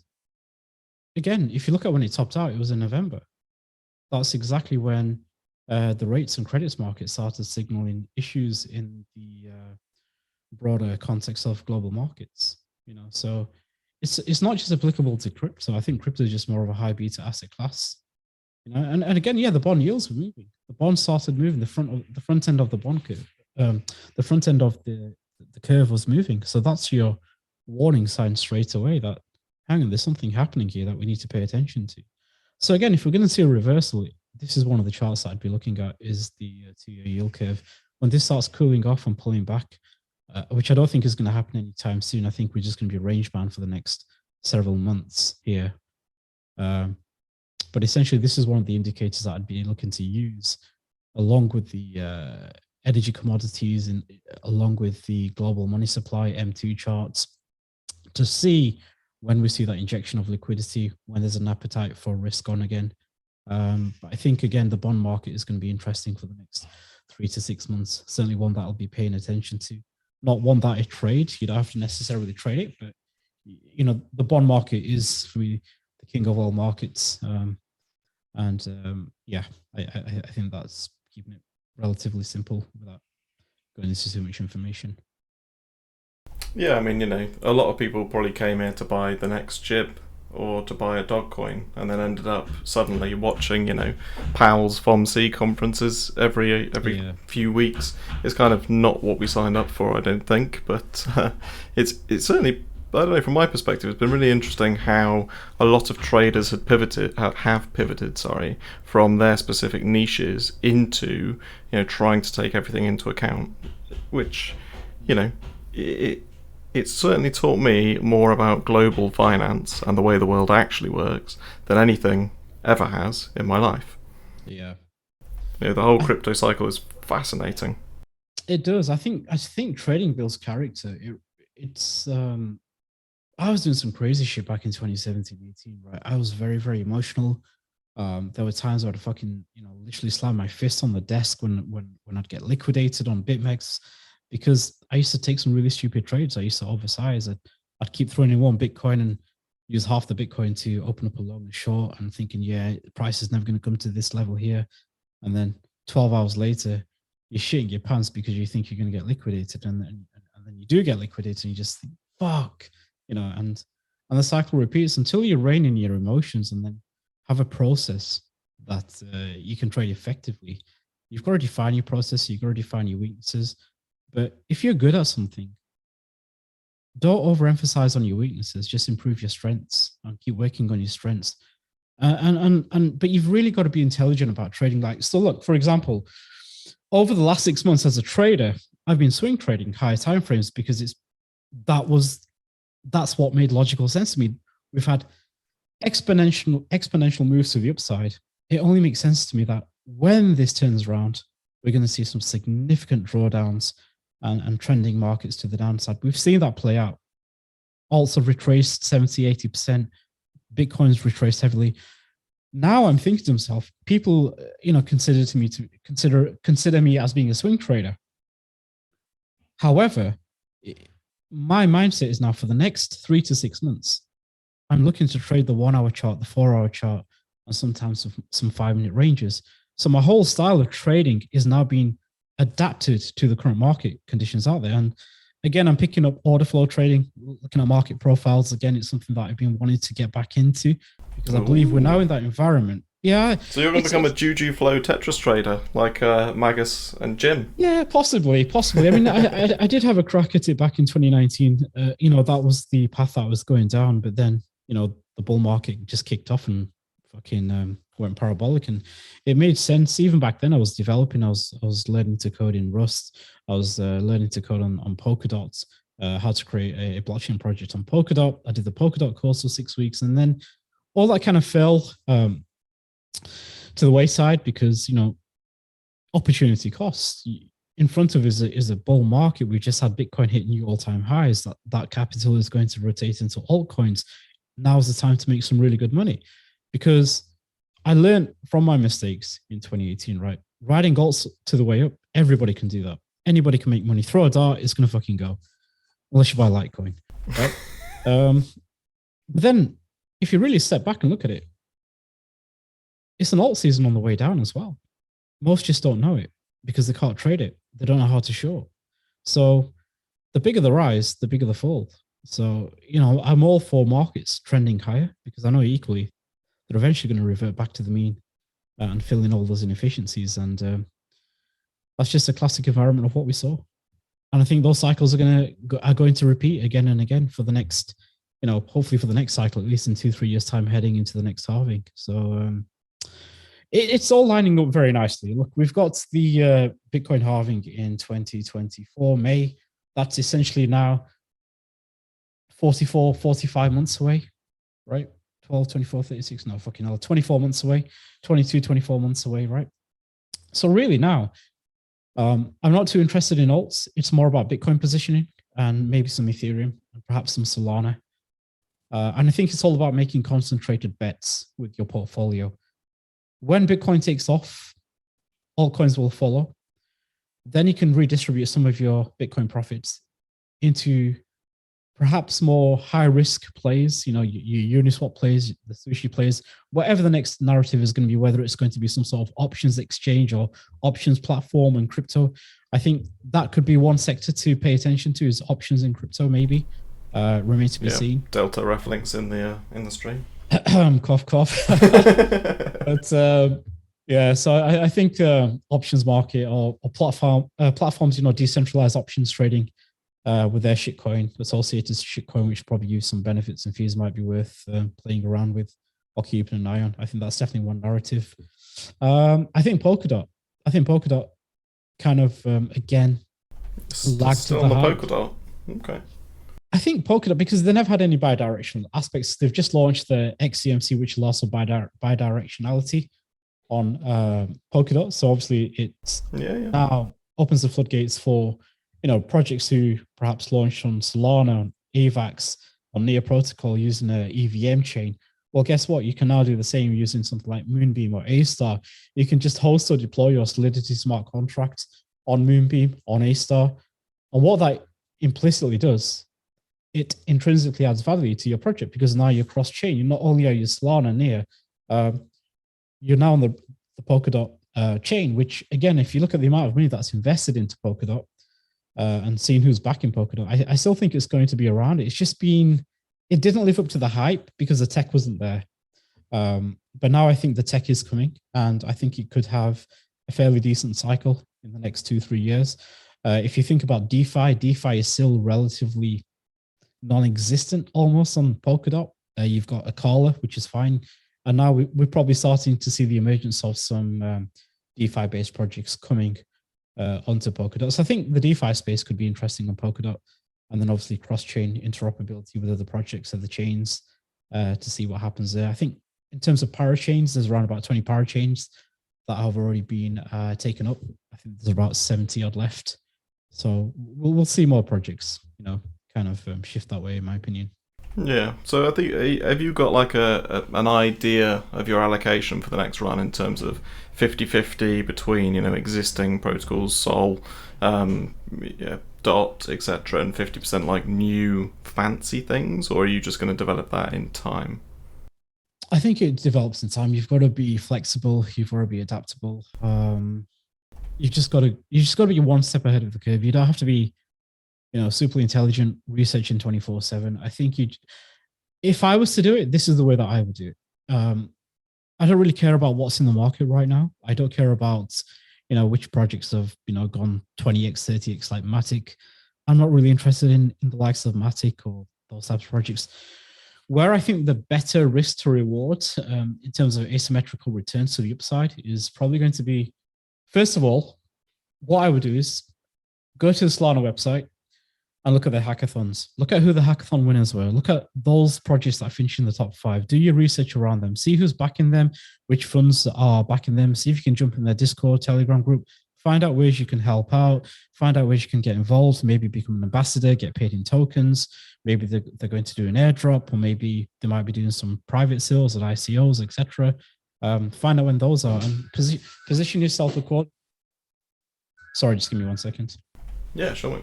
again, if you look at when it topped out, it was in November. That's exactly when the rates and credits market started signaling issues in the broader context of global markets. So it's not just applicable to crypto. I think crypto is just more of a high beta asset class. And again, yeah, the bond yields were moving. The bond started moving. The front end of the bond curve, the front end of the curve was moving. So that's your warning sign straight away that, hang on, there's something happening here that we need to pay attention to. So again, if we're going to see a reversal, this is one of the charts that I'd be looking at, is the 2-year yield curve. When this starts cooling off and pulling back, which I don't think is going to happen anytime soon. I think we're just going to be range bound for the next several months here. But essentially, this is one of the indicators that I'd be looking to use, along with the energy commodities and along with the global money supply M2 charts, to see when we see that injection of liquidity, when there's an appetite for risk on again. But I think, again, the bond market is going to be interesting for the next 3 to 6 months. Certainly one that I'll be paying attention to. Not one that I trade. You don't have to necessarily trade it, but the bond market is, for me, the king of all markets. Yeah, I think that's keeping it relatively simple without going into too much information. Yeah, I mean, a lot of people probably came here to buy the next chip or to buy a dog coin, and then ended up suddenly watching, Powell's FOMC conferences every few weeks. It's kind of not what we signed up for, I don't think, but it's certainly, I don't know, from my perspective, it's been really interesting how a lot of traders have pivoted from their specific niches into, trying to take everything into account, which, it's certainly taught me more about global finance and the way the world actually works than anything ever has in my life. Yeah. The whole crypto cycle is fascinating. It does. I think trading builds character. It's I was doing some crazy shit back in 2017, 18, right? I was very, very emotional. There were times where I'd fucking, literally slam my fist on the desk when I'd get liquidated on BitMEX, because I used to take some really stupid trades. I used to oversize. I'd keep throwing in one Bitcoin and use half the Bitcoin to open up a long and short, and thinking, yeah, the price is never going to come to this level here. And then 12 hours later, you're shitting your pants because you think you're going to get liquidated, and then you do get liquidated, and you just think, fuck, and the cycle repeats until you rein in your emotions and then have a process that you can trade effectively. You've got to define your process. You've got to define your weaknesses. But if you're good at something, don't overemphasize on your weaknesses. Just improve your strengths and keep working on your strengths. But you've really got to be intelligent about trading. So look, for example, over the last 6 months as a trader, I've been swing trading higher timeframes because that's what made logical sense to me. We've had exponential moves to the upside. It only makes sense to me that when this turns around, we're going to see some significant drawdowns and trending markets to the downside. We've seen that play out. Alts have retraced 70, 80%. Bitcoin's retraced heavily. Now I'm thinking to myself, people, consider me as being a swing trader. However, my mindset is now for the next 3 to 6 months, I'm looking to trade the 1 hour chart, the 4 hour chart, and sometimes some 5-minute ranges. So my whole style of trading is now being adapted to the current market conditions out there. And again, I'm picking up order flow trading, looking at market profiles. Again, it's something that I've been wanting to get back into because I believe we're now in that environment. Yeah. So you're going to become a Juju Flow Tetris trader like Magus and Jim? Yeah, possibly. I mean, I did have a crack at it back in 2019. That was the path that I was going down. But then, the bull market just kicked off and fucking went parabolic, and it made sense. Even back then, I was developing. I was learning to code in Rust. I was learning to code on Polkadot, how to create a blockchain project on Polkadot. I did the Polkadot course for 6 weeks, and then all that kind of fell to the wayside because opportunity costs. In front of us is a bull market. We just had Bitcoin hit new all-time highs. That capital is going to rotate into altcoins. Now's the time to make some really good money, because I learned from my mistakes in 2018, right? Riding alts to the way up, everybody can do that. Anybody can make money. Throw a dart, it's going to fucking go. Unless you buy Litecoin, right? But then if you really step back and look at it, it's an alt season on the way down as well. Most just don't know it because they can't trade it. They don't know how to short. So the bigger the rise, the bigger the fall. So, I'm all for markets trending higher because I know equally they're eventually going to revert back to the mean and fill in all those inefficiencies. And that's just a classic environment of what we saw. And I think those cycles are going to repeat again and again for the next, hopefully for the next cycle, at least in 2-3 years' time, heading into the next halving. So it's all lining up very nicely. Look, we've got the Bitcoin halving in 2024, May. That's essentially now 45 months away, right? 12, 24, 36, no, fucking hell, 24 months away, 22, 24 months away, right? So really now, I'm not too interested in alts. It's more about Bitcoin positioning and maybe some Ethereum and perhaps some Solana. And I think it's all about making concentrated bets with your portfolio. When Bitcoin takes off, altcoins will follow. Then you can redistribute some of your Bitcoin profits into perhaps more high-risk plays, your Uniswap plays, the sushi plays, whatever the next narrative is going to be, whether it's going to be some sort of options exchange or options platform and crypto. I think that could be one sector to pay attention to, is options in crypto, maybe. Remains to be seen. Delta ref links in the stream. Cough, cough. But so I think options market or platforms, decentralized options trading with their shitcoin, associated shitcoin, which probably use some benefits and fees, might be worth playing around with or keeping an eye on. I think that's definitely one narrative. I think Polkadot kind of again lagged still to on the the hype. Polkadot. Okay. I think Polkadot, because they never had any bidirectional aspects. They've just launched the XCMC, which allows for bidirectionality on Polkadot. So obviously it's now opens the floodgates for projects who perhaps launched on Solana, on AVAX, on Near Protocol using an EVM chain Well, guess what? You can now do the same using something like Moonbeam or A-Star. You can just host or deploy your Solidity smart contract on Moonbeam, on A-Star. And what that implicitly does, it intrinsically adds value to your project because now you're cross-chain. You're not only are you Solana near, you're now on the Polkadot chain, which again, if you look at the amount of money that's invested into Polkadot and seeing who's backing Polkadot, I still think it's going to be around. It's just been, it didn't live up to the hype because the tech wasn't there. But now I think the tech is coming, and I think it could have a fairly decent cycle in the next 2-3 years. If you think about DeFi, DeFi is still relatively non-existent almost on Polkadot. You've got a caller, which is fine. And now we're probably starting to see the emergence of some DeFi-based projects coming onto Polkadot. So I think the DeFi space could be interesting on Polkadot. And then obviously cross-chain interoperability with other projects of the chains to see what happens there. I think in terms of parachains, there's around about 20 parachains that have already been taken up. I think there's about 70 odd left. So we'll see more projects, kind of shift that way, in my opinion. Yeah. So I think, have you got like an idea of your allocation for the next run in terms of 50-50 between existing protocols, Sol, Dot, etc., and 50% like new fancy things, or are you just going to develop that in time? I think it develops in time. You've got to be flexible. You've got to be adaptable. You just got to be one step ahead of the curve. You don't have to be, super intelligent, researching 24/7. I think if I was to do it, this is the way that I would do it. I don't really care about what's in the market right now. I don't care about, which projects have, gone 20x, 30x like Matic. I'm not really interested in the likes of Matic or those types of projects. Where I think the better risk to reward in terms of asymmetrical returns to the upside is probably going to be, first of all, what I would do is go to the Solana website and look at the hackathons. Look at who the hackathon winners were. Look at those projects that finish in the top 5. Do your research around them. See who's backing them, which funds are backing them. See if you can jump in their Discord, Telegram group. Find out ways you can help out. Find out ways you can get involved. Maybe become an ambassador, get paid in tokens. Maybe they're going to do an airdrop, or maybe they might be doing some private sales at ICOs, etc. Find out when those are and position yourself accordingly. Sorry, just give me 1 second. Yeah, sure.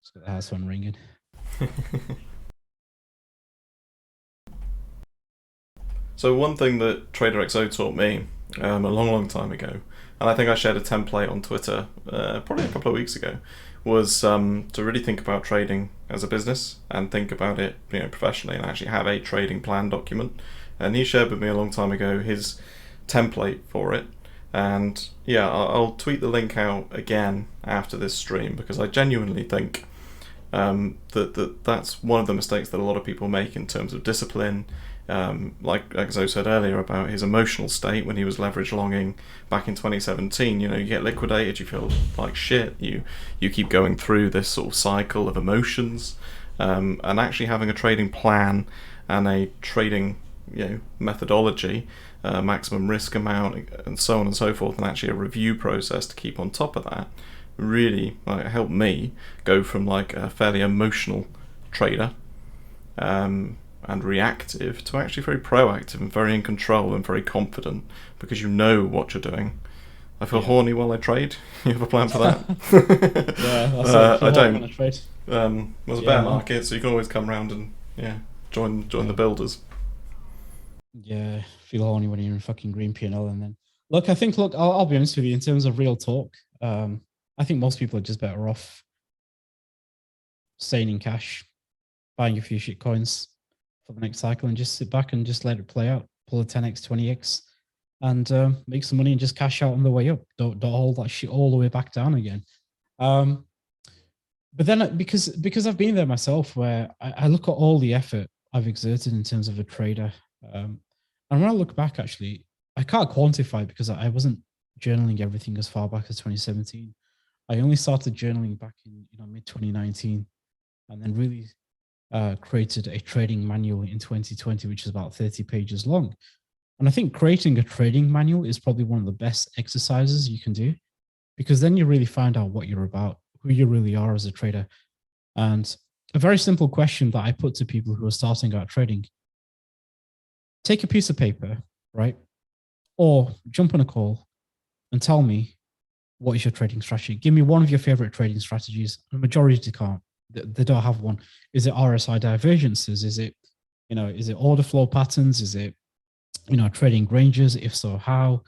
Just got the house phone ringing. So one thing that TraderXO taught me a long time ago, and I think I shared a template on Twitter probably a couple of weeks ago, was to really think about trading as a business and think about it professionally and actually have a trading plan document. And he shared with me a long time ago his template for it. And yeah, I'll tweet the link out again after this stream because I genuinely think that's one of the mistakes that a lot of people make in terms of discipline. Like XO said earlier about his emotional state when he was leverage longing back in 2017, you get liquidated, you feel like shit, you keep going through this sort of cycle of emotions, and actually having a trading plan and a trading methodology, maximum risk amount, and so on and so forth, and actually a review process to keep on top of that really helped me go from like a fairly emotional trader and reactive to actually very proactive and very in control and very confident because you know what you're doing. I feel horny while I trade. You have a plan for that? Yeah, I don't. I trade. There's a bear market, so you can always come around and join the builders. Yeah, feel horny when you're in fucking green P&L. And then I'll be honest with you, in terms of real talk, I think most people are just better off staying in cash, buying a few shit coins for the next cycle and just sit back and just let it play out, pull a 10x, 20x and make some money and just cash out on the way up. Don't hold that shit all the way back down again. But then because I've been there myself where I look at all the effort I've exerted in terms of a trader. And when I look back, actually, I can't quantify because I wasn't journaling everything as far back as 2017. I only started journaling back in mid 2019 and then really created a trading manual in 2020, which is about 30 pages long. And I think creating a trading manual is probably one of the best exercises you can do because then you really find out what you're about, who you really are as a trader. And a very simple question that I put to people who are starting out trading, take a piece of paper, right? Or jump on a call and tell me what is your trading strategy. Give me one of your favorite trading strategies. The majority can't. They don't have one. Is it RSI divergences? Is it, is it order flow patterns? Is it, trading ranges? If so, how?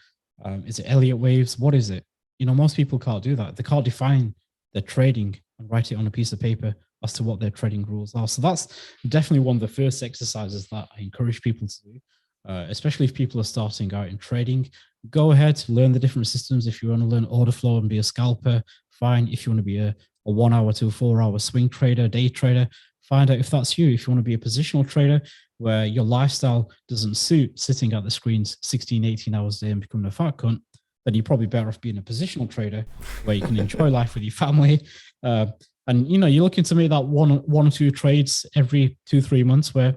Is it Elliott waves? What is it? Most people can't do that. They can't define their trading and write it on a piece of paper as to what their trading rules are. So that's definitely one of the first exercises that I encourage people to do, especially if people are starting out in trading. Go ahead, learn the different systems. If you want to learn order flow and be a scalper, fine. If you want to be a 1 hour to 4 hour swing trader, day trader, find out if that's you. If you want to be a positional trader where your lifestyle doesn't suit sitting at the screens 16, 18 hours a day and becoming a fat cunt, then you're probably better off being a positional trader where you can enjoy life with your family. And you're looking to make that one or two trades every 2-3 months where,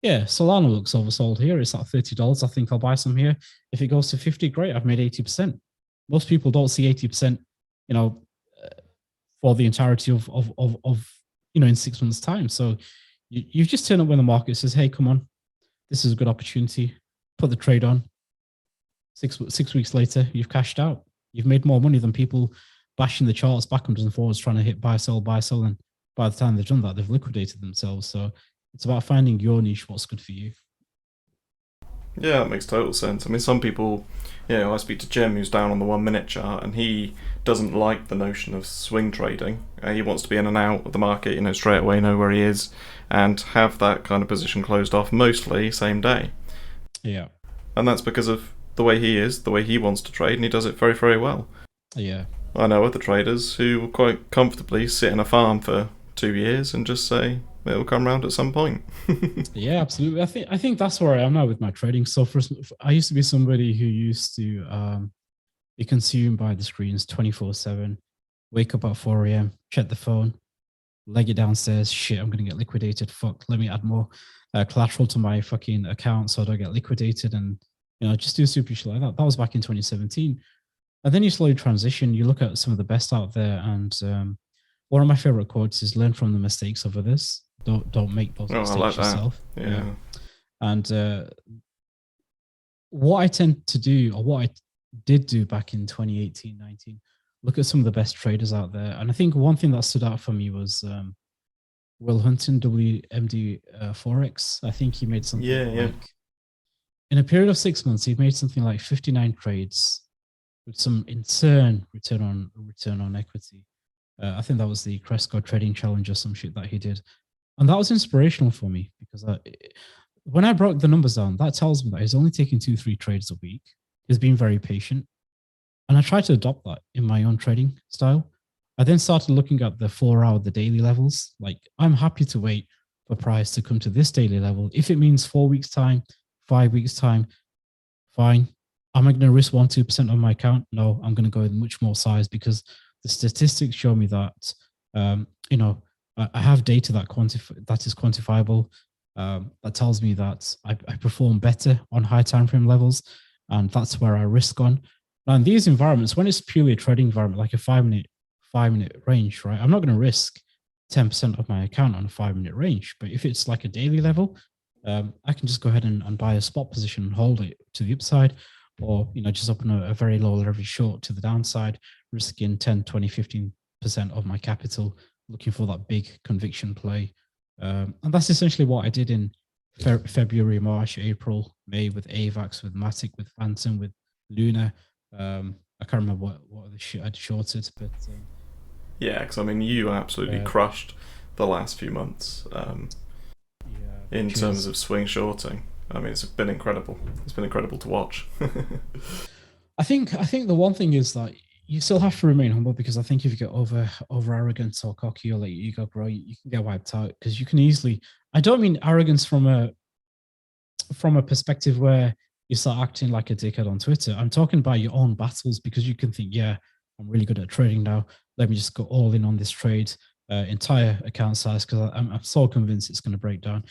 yeah, Solana looks oversold here. It's at $30. I think I'll buy some here. If it goes to 50, great. I've made 80%. Most people don't see 80%, for the entirety of in 6 months' time. So you just turn up when the market says, hey, come on, this is a good opportunity. Put the trade on. Six weeks later, you've cashed out. You've made more money than people bashing the charts backwards and forwards, trying to hit buy, sell. And by the time they've done that, they've liquidated themselves. So it's about finding your niche, what's good for you. Yeah, that makes total sense. I mean, some people, I speak to Jim, who's down on the 1 minute chart, and he doesn't like the notion of swing trading. He wants to be in and out of the market, straight away, know where he is, and have that kind of position closed off mostly same day. Yeah. And that's because of the way he is, the way he wants to trade, and he does it very, very well. Yeah. I know other traders who will quite comfortably sit in a farm for 2 years and just say it'll come around at some point. Yeah, absolutely. I think that's where I am now with my trading. So I used to be somebody who used to be consumed by the screens 24/7. Wake up at 4 a.m., check the phone, leg it downstairs. Shit, I'm gonna get liquidated. Fuck, let me add more collateral to my fucking account so I don't get liquidated, and just do super shit like that. That was back in 2017. And then you slowly transition. You look at some of the best out there, and one of my favorite quotes is "Learn from the mistakes of others. Don't make those mistakes yourself." Yeah. And what I tend to do, or what I did do back in 2018, 19, look at some of the best traders out there. And I think one thing that stood out for me was Will Hunton, WMD Forex. I think he made something in a period of 6 months, he made something like 59 trades with some insane return on equity. I think that was the Cresco Trading Challenge or some shit that he did. And that was inspirational for me because when I broke the numbers down, that tells me that he's only taking 2-3 trades a week. He's been very patient. And I tried to adopt that in my own trading style. I then started looking at the 4 hour, the daily levels. Like, I'm happy to wait for price to come to this daily level. If it means 4 weeks' time, 5 weeks' time, fine. Am I going to risk 1-2% on my account? No, I'm going to go with much more size because the statistics show me that, I have data that is quantifiable. That tells me that I perform better on high time frame levels, and that's where I risk on. Now, in these environments, when it's purely a trading environment, like a 5-minute range, right? I'm not going to risk 10% of my account on a 5-minute range. But if it's like a daily level, I can just go ahead and buy a spot position and hold it to the upside, or just open a very low leverage short to the downside, risking 10, 20, 15% of my capital, looking for that big conviction play. And that's essentially what I did in February, March, April, May with AVAX, with Matic, with Phantom, with Luna. I can't remember what the shit I'd shorted, but yeah, because I mean, you absolutely crushed the last few months in terms of swing shorting. I mean, it's been incredible. It's been incredible to watch. I think the one thing is that you still have to remain humble, because I think if you get over arrogant or cocky or let your ego grow, you can get wiped out, because you can easily. I don't mean arrogance from a perspective where you start acting like a dickhead on Twitter. I'm talking about your own battles, because you can think, yeah, I'm really good at trading now. Let me just go all in on this trade, entire account size, because I'm so convinced it's going to break down.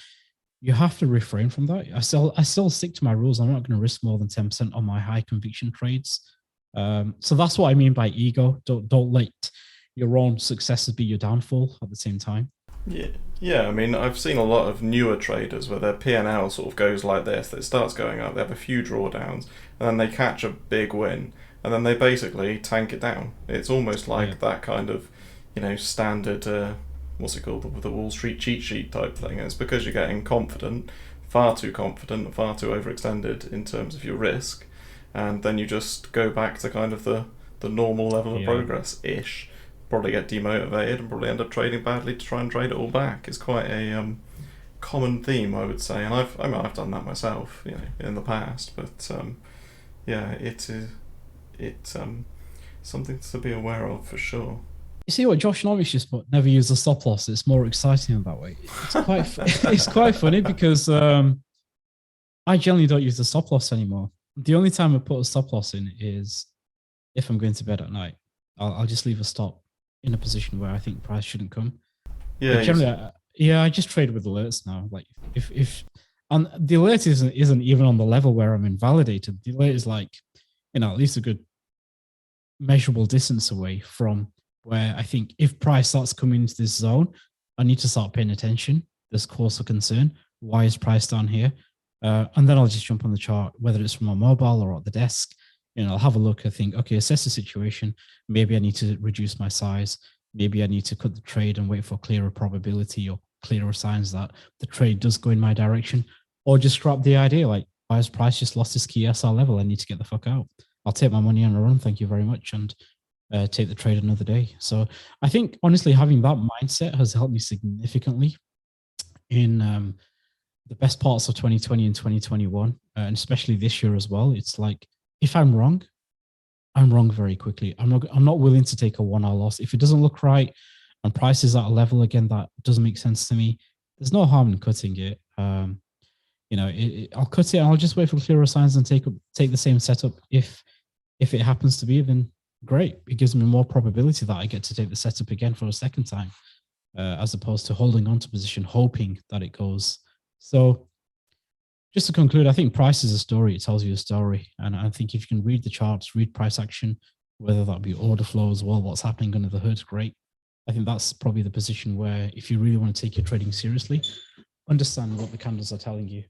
You have to refrain from that. I still stick to my rules. I'm not going to risk more than 10% on my high conviction trades. So that's what I mean by ego. Don't let your own successes be your downfall at the same time. Yeah, Yeah, I mean, I've seen a lot of newer traders where their P&L sort of goes like this. It starts going up, they have a few drawdowns, and then they catch a big win, and then they basically tank it down. It's almost Yeah. like that kind of, standard, what's it called, the Wall Street cheat sheet type thing. And it's because you're getting confident, far too confident, far too overextended in terms of your risk, and then you just go back to kind of the normal level of Yeah. progress ish. Probably get demotivated and probably end up trading badly to try and trade it all back. It's quite a common theme, I would say, and I've done that myself, in the past. But yeah, it's something to be aware of for sure. You see what Josh Norwich just put? Never use a stop loss. It's more exciting that way. It's quite it's quite funny because I generally don't use the stop loss anymore. The only time I put a stop loss in is if I'm going to bed at night. I'll just leave a stop in a position where I think price shouldn't come. Yeah, But generally, I just trade with alerts now. Like if and the alert isn't even on the level where I'm invalidated. The alert is like, at least a good measurable distance away from where I think if price starts coming into this zone, I need to start paying attention. There's cause for concern. Why is price down here? And then I'll just jump on the chart, whether it's from my mobile or at the desk. I'll have a look. I think, okay, assess the situation. Maybe I need to reduce my size. Maybe I need to cut the trade and wait for clearer probability or clearer signs that the trade does go in my direction, or just scrap the idea. Like, why has price just lost this key SR level? I need to get the fuck out. I'll take my money on a run. Thank you very much. And take the trade another day. So I think, honestly, having that mindset has helped me significantly in the best parts of 2020 and 2021, and especially this year as well. It's like, if I'm wrong very quickly. I'm not willing to take a 1-hour loss. If it doesn't look right and price is at a level again that doesn't make sense to me, there's no harm in cutting it. I'll cut it and I'll just wait for clearer signs and take the same setup. If it happens to be, then great. It gives me more probability that I get to take the setup again for a second time, as opposed to holding on to position, hoping that it goes. So just to conclude, I think price is a story. It tells you a story. And I think if you can read the charts, read price action, whether that be order flow as well, what's happening under the hood, great. I think that's probably the position where, if you really want to take your trading seriously, understand what the candles are telling you.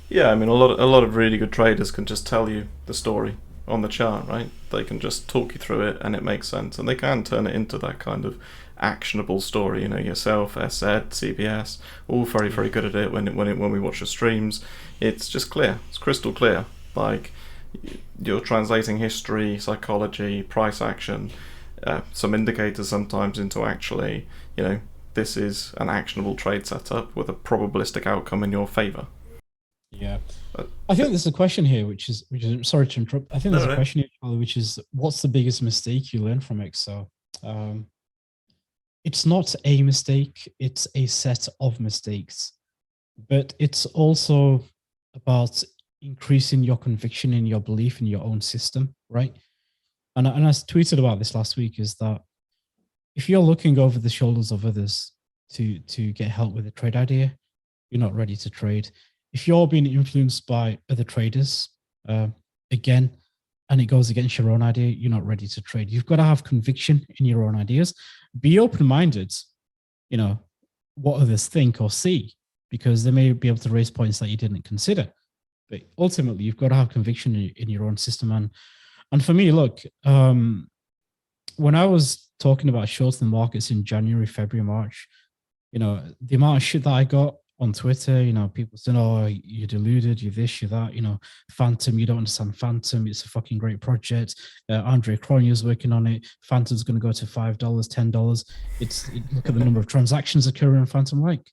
Yeah, I mean, a lot of really good traders can just tell you the story on the chart, right? They can just talk you through it and it makes sense, and they can turn it into that kind of actionable story. Yourself, SZ, CBS, all very, very good at it. When we watch the streams, it's just clear. It's crystal clear. Like, you're translating history, psychology, price action, some indicators sometimes into actually, this is an actionable trade setup with a probabilistic outcome in your favor. Yeah, I think there's a question here, which is sorry to interrupt. I think there's a question here, Charlie, which is, what's the biggest mistake you learned from XO? It's not a mistake; it's a set of mistakes, but it's also about increasing your conviction in your belief in your own system, right? And I tweeted about this last week. Is that if you're looking over the shoulders of others to get help with a trade idea, you're not ready to trade. If you're being influenced by other traders, again, and it goes against your own idea, you're not ready to trade. You've got to have conviction in your own ideas. Be open-minded, what others think or see, because they may be able to raise points that you didn't consider. But ultimately, you've got to have conviction in your own system. And for me, look, when I was talking about shorts in the markets in January, February, March, the amount of shit that I got on Twitter, people saying, oh, you're deluded, you're this, you're that, Phantom, you don't understand Phantom, it's a fucking great project. Andre Cronier's working on it. Phantom's going to go to $5, $10. Look at the number of transactions occurring on Phantom. Like,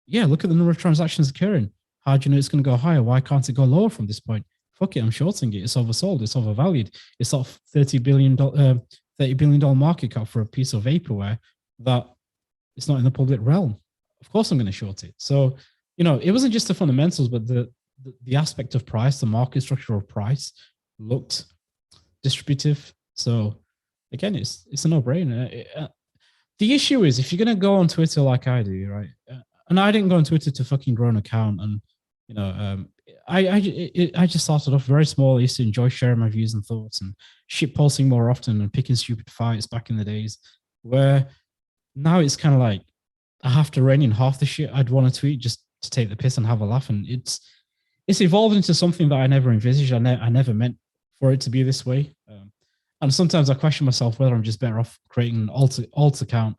yeah, look at the number of transactions occurring. How do you know it's going to go higher? Why can't it go lower from this point? Fuck it, I'm shorting it. It's oversold, it's overvalued. It's off $30 billion market cap for a piece of vaporware that it's not in the public realm. Of course I'm going to short it. So, it wasn't just the fundamentals, but the aspect of price, the market structure of price looked distributive. So again, it's a no-brainer. The issue is, if you're going to go on Twitter like I do, right? And I didn't go on Twitter to fucking grow an account and You know, I just started off very small. I used to enjoy sharing my views and thoughts and shit posting more often and picking stupid fights back in the days. Where now it's kind of like I have to rein in half the shit I'd want to tweet just to take the piss and have a laugh. And it's evolved into something that I never envisaged. I never meant for it to be this way. And sometimes I question myself whether I'm just better off creating an alt account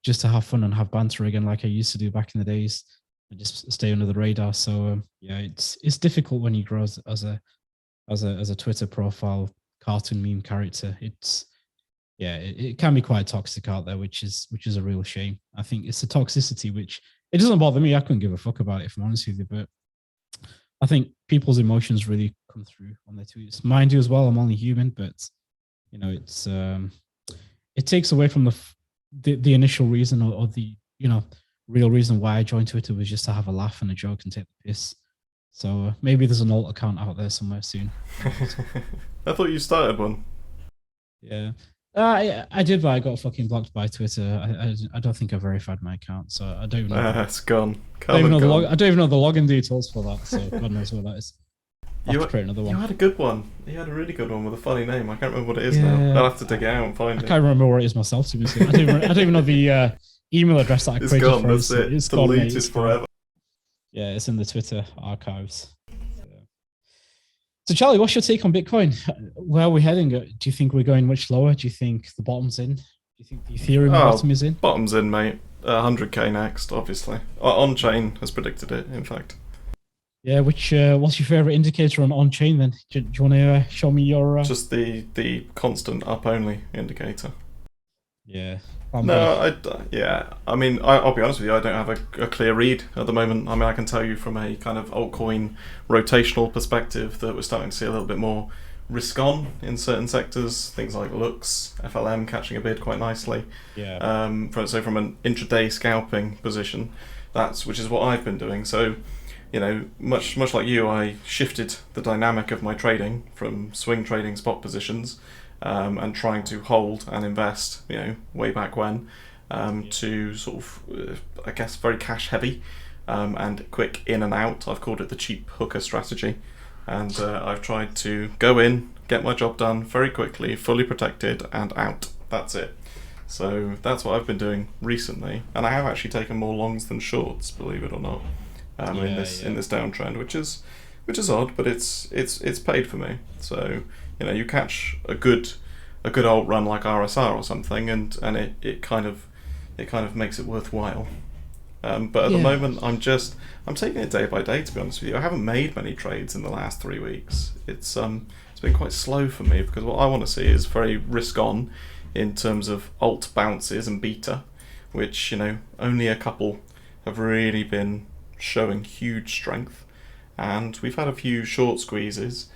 just to have fun and have banter again, like I used to do back in the days, and just stay under the radar. So yeah, it's difficult when you grow as a Twitter profile cartoon meme character. It can be quite toxic out there, which is a real shame. I think it's a toxicity which it doesn't bother me. I couldn't give a fuck about it if I'm honest with you, but I think people's emotions really come through on their tweets. Mine do as well. I'm only human, but you know, it takes away from the initial reason or the real reason why I joined Twitter was just to have a laugh and a joke and take the piss. So maybe there's an alt account out there somewhere soon. I thought you started one. Yeah. I did, but I got fucking blocked by Twitter. I don't think I verified my account, so I don't even know. It's gone. I don't even know the login details for that, so God knows what that is. You had a good one. You had a really good one with a funny name. I can't remember what it is now. I'll have to dig it out and find it. I can't remember where it is myself, to be honest. I don't even know the email address that I created gone, for that's it. It's deleted gone, mate. forever. Yeah, it's in the Twitter archives. So Charlie, what's your take on Bitcoin? Where are we heading? Do you think we're going much lower? Do you think the bottom's in? Do you think the Ethereum bottom is in? Bottom's in, mate. 100k next, obviously. On-chain has predicted it, in fact. Yeah, what's your favorite indicator on chain then? Do you want to show me your? Just the constant up only indicator. Yeah. I mean, I'll be honest with you. I don't have a clear read at the moment. I mean, I can tell you from a kind of altcoin rotational perspective that we're starting to see a little bit more risk on in certain sectors. Things like Lux, FLM catching a bid quite nicely. Yeah. From an intraday scalping position, which is what I've been doing. So, you know, much like you, I shifted the dynamic of my trading from swing trading spot positions and trying to hold and invest, you know, way back when, to sort of, I guess, very cash heavy and quick in and out. I've called it the cheap hooker strategy. And I've tried to go in, get my job done very quickly, fully protected, and out. That's it. So that's what I've been doing recently. And I have actually taken more longs than shorts, believe it or not. In this downtrend, which is odd, but it's paid for me. So you know, you catch a good alt run like RSR or something, and it kind of makes it worthwhile. But at the moment, I'm taking it day by day. To be honest with you, I haven't made many trades in the last 3 weeks. It's been quite slow for me because what I want to see is very risk on in terms of alt bounces and beta, which, you know, only a couple have really been showing huge strength, and we've had a few short squeezes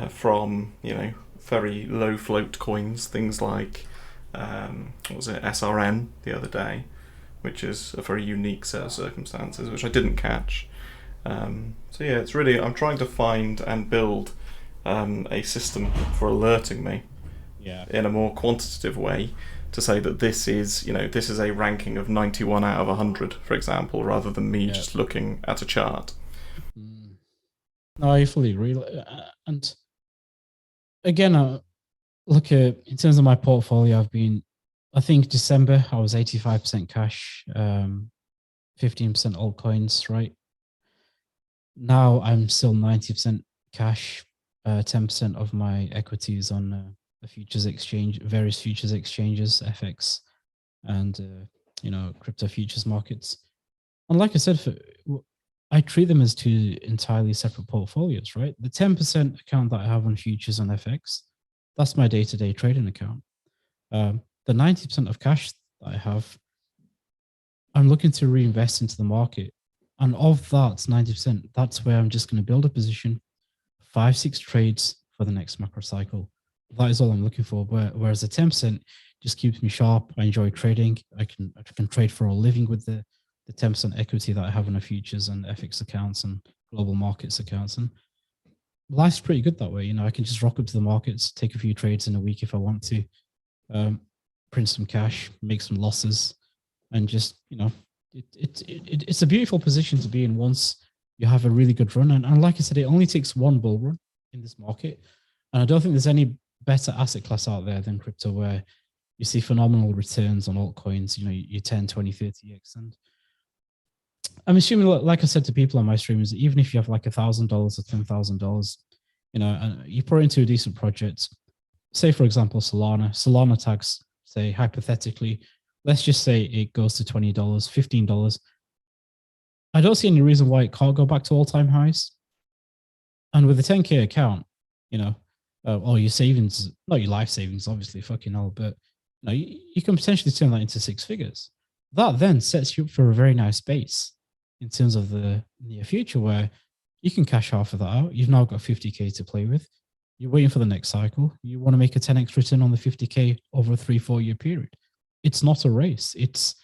from, you know, very low float coins, things like what was it, SRN the other day, which is a very unique set of circumstances which I didn't catch. So yeah, it's really, I'm trying to find and build a system for alerting me in a more quantitative way, to say that this is a ranking of 91 out of 100, for example, rather than me just looking at a chart. No, I fully agree. And again, look at, in terms of my portfolio, I think December I was 85% cash, 15% altcoins, right? Now I'm still 90% cash, 10% of my equities on the futures exchange, various futures exchanges, FX, and crypto futures markets. And like I said, I treat them as two entirely separate portfolios, right? The 10% account that I have on futures and FX, that's my day-to-day trading account. The 90% of cash that I have, I'm looking to reinvest into the market. And of that 90%, that's where I'm just going to build a position, 5-6 trades for the next macro cycle. That is all I'm looking for. Whereas the 10% just keeps me sharp. I enjoy trading. I can trade for a living with the 10% equity that I have in the futures and FX accounts and global markets accounts. And life's pretty good that way. You know, I can just rock up to the markets, take a few trades in a week if I want to, print some cash, make some losses, and just, you know, it's a beautiful position to be in once you have a really good run. And like I said, it only takes one bull run in this market. And I don't think there's any better asset class out there than crypto, where you see phenomenal returns on altcoins, you 10, 20, 30x. And I'm assuming, like I said to people on my streams, even if you have like $1,000 or $10,000, and you put it into a decent project, say, for example, Solana tags, say, hypothetically, let's just say it goes to $20, $15. I don't see any reason why it can't go back to all-time highs. And with a 10K account, or your savings, not your life savings, obviously, fucking hell, but you can potentially turn that into 6 figures. That then sets you up for a very nice base in terms of the near future, where you can cash half of that out. You've now got 50K to play with. You're waiting for the next cycle. You want to make a 10x return on the 50K over a 3-4 year period. It's not a race. It's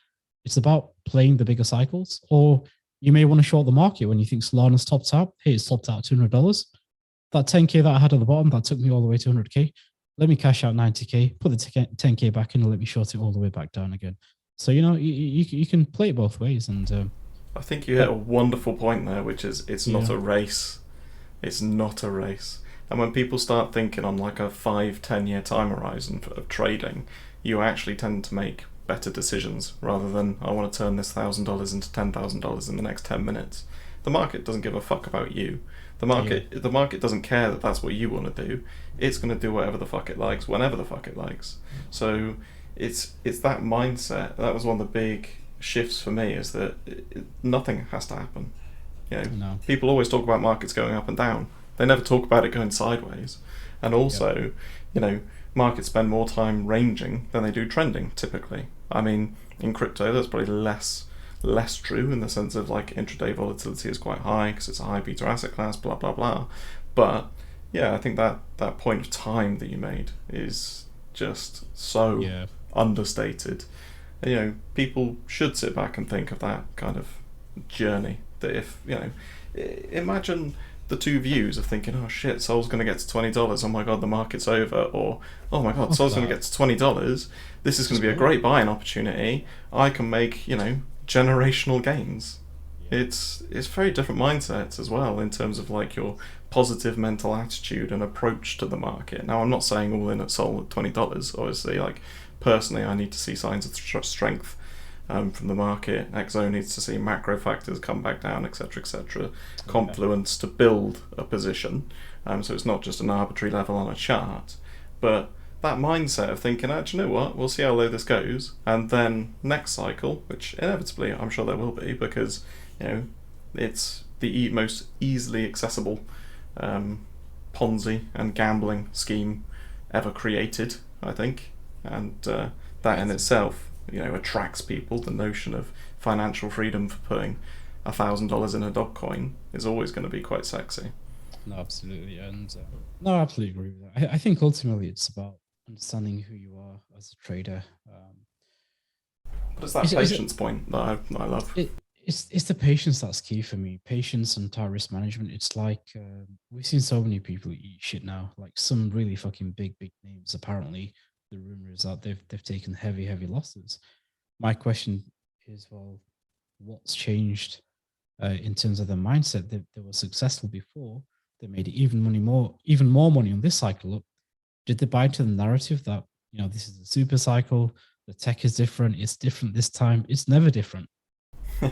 about playing the bigger cycles. Or you may want to short the market when you think Solana's topped out. Hey, it's topped out $200. That 10K that I had at the bottom, that took me all the way to 100K. Let me cash out 90K, put the 10K back in, and let me short it all the way back down again. So, you can play it both ways. And I think you hit a wonderful point there, which is it's not a race. It's not a race. And when people start thinking on like a 5-10 year time horizon of trading, you actually tend to make better decisions rather than, I want to turn this $1,000 into $10,000 in the next 10 minutes. The market doesn't give a fuck about you. The market doesn't care that that's what you want to do. It's going to do whatever the fuck it likes, whenever the fuck it likes. So it's that mindset. That was one of the big shifts for me, is that nothing has to happen. No. People always talk about markets going up and down. They never talk about it going sideways. And also, markets spend more time ranging than they do trending, typically. I mean, in crypto, that's probably less true, in the sense of like intraday volatility is quite high because it's a high beta asset class, blah, blah, blah. But yeah, I think that point of time that you made is just so understated. And, people should sit back and think of that kind of journey. That if, imagine the two views of thinking, oh shit, Sol's going to get to $20, oh my god, the market's over, or oh my god, Sol's going to get to $20, this is going to be a great buying opportunity, I can make, generational gains. It's very different mindsets as well, in terms of like your positive mental attitude and approach to the market. Now, I'm not saying all in at Sol at $20, obviously, like personally I need to see signs of strength from the market. XO needs to see macro factors come back down, etc., confluence to build a position. So it's not just an arbitrary level on a chart, but that mindset of thinking, do you know what, we'll see how low this goes, and then next cycle, which inevitably I'm sure there will be, because it's the most easily accessible Ponzi and gambling scheme ever created, I think, and that in itself attracts people. The notion of financial freedom for putting $1,000 in a dog coin is always going to be quite sexy. No, absolutely. And no, I absolutely agree with that. I think ultimately it's about understanding who you are as a trader. But it's that patience point that I love. It's the patience that's key for me. Patience and risk management. It's like we've seen so many people eat shit now. Like some really fucking big names. Apparently, the rumor is that they've taken heavy losses. My question is, well, what's changed in terms of the mindset? They were successful before. They made even more money on this cycle. Did they buy into the narrative that this is a super cycle? The tech is different. It's different this time. It's never different.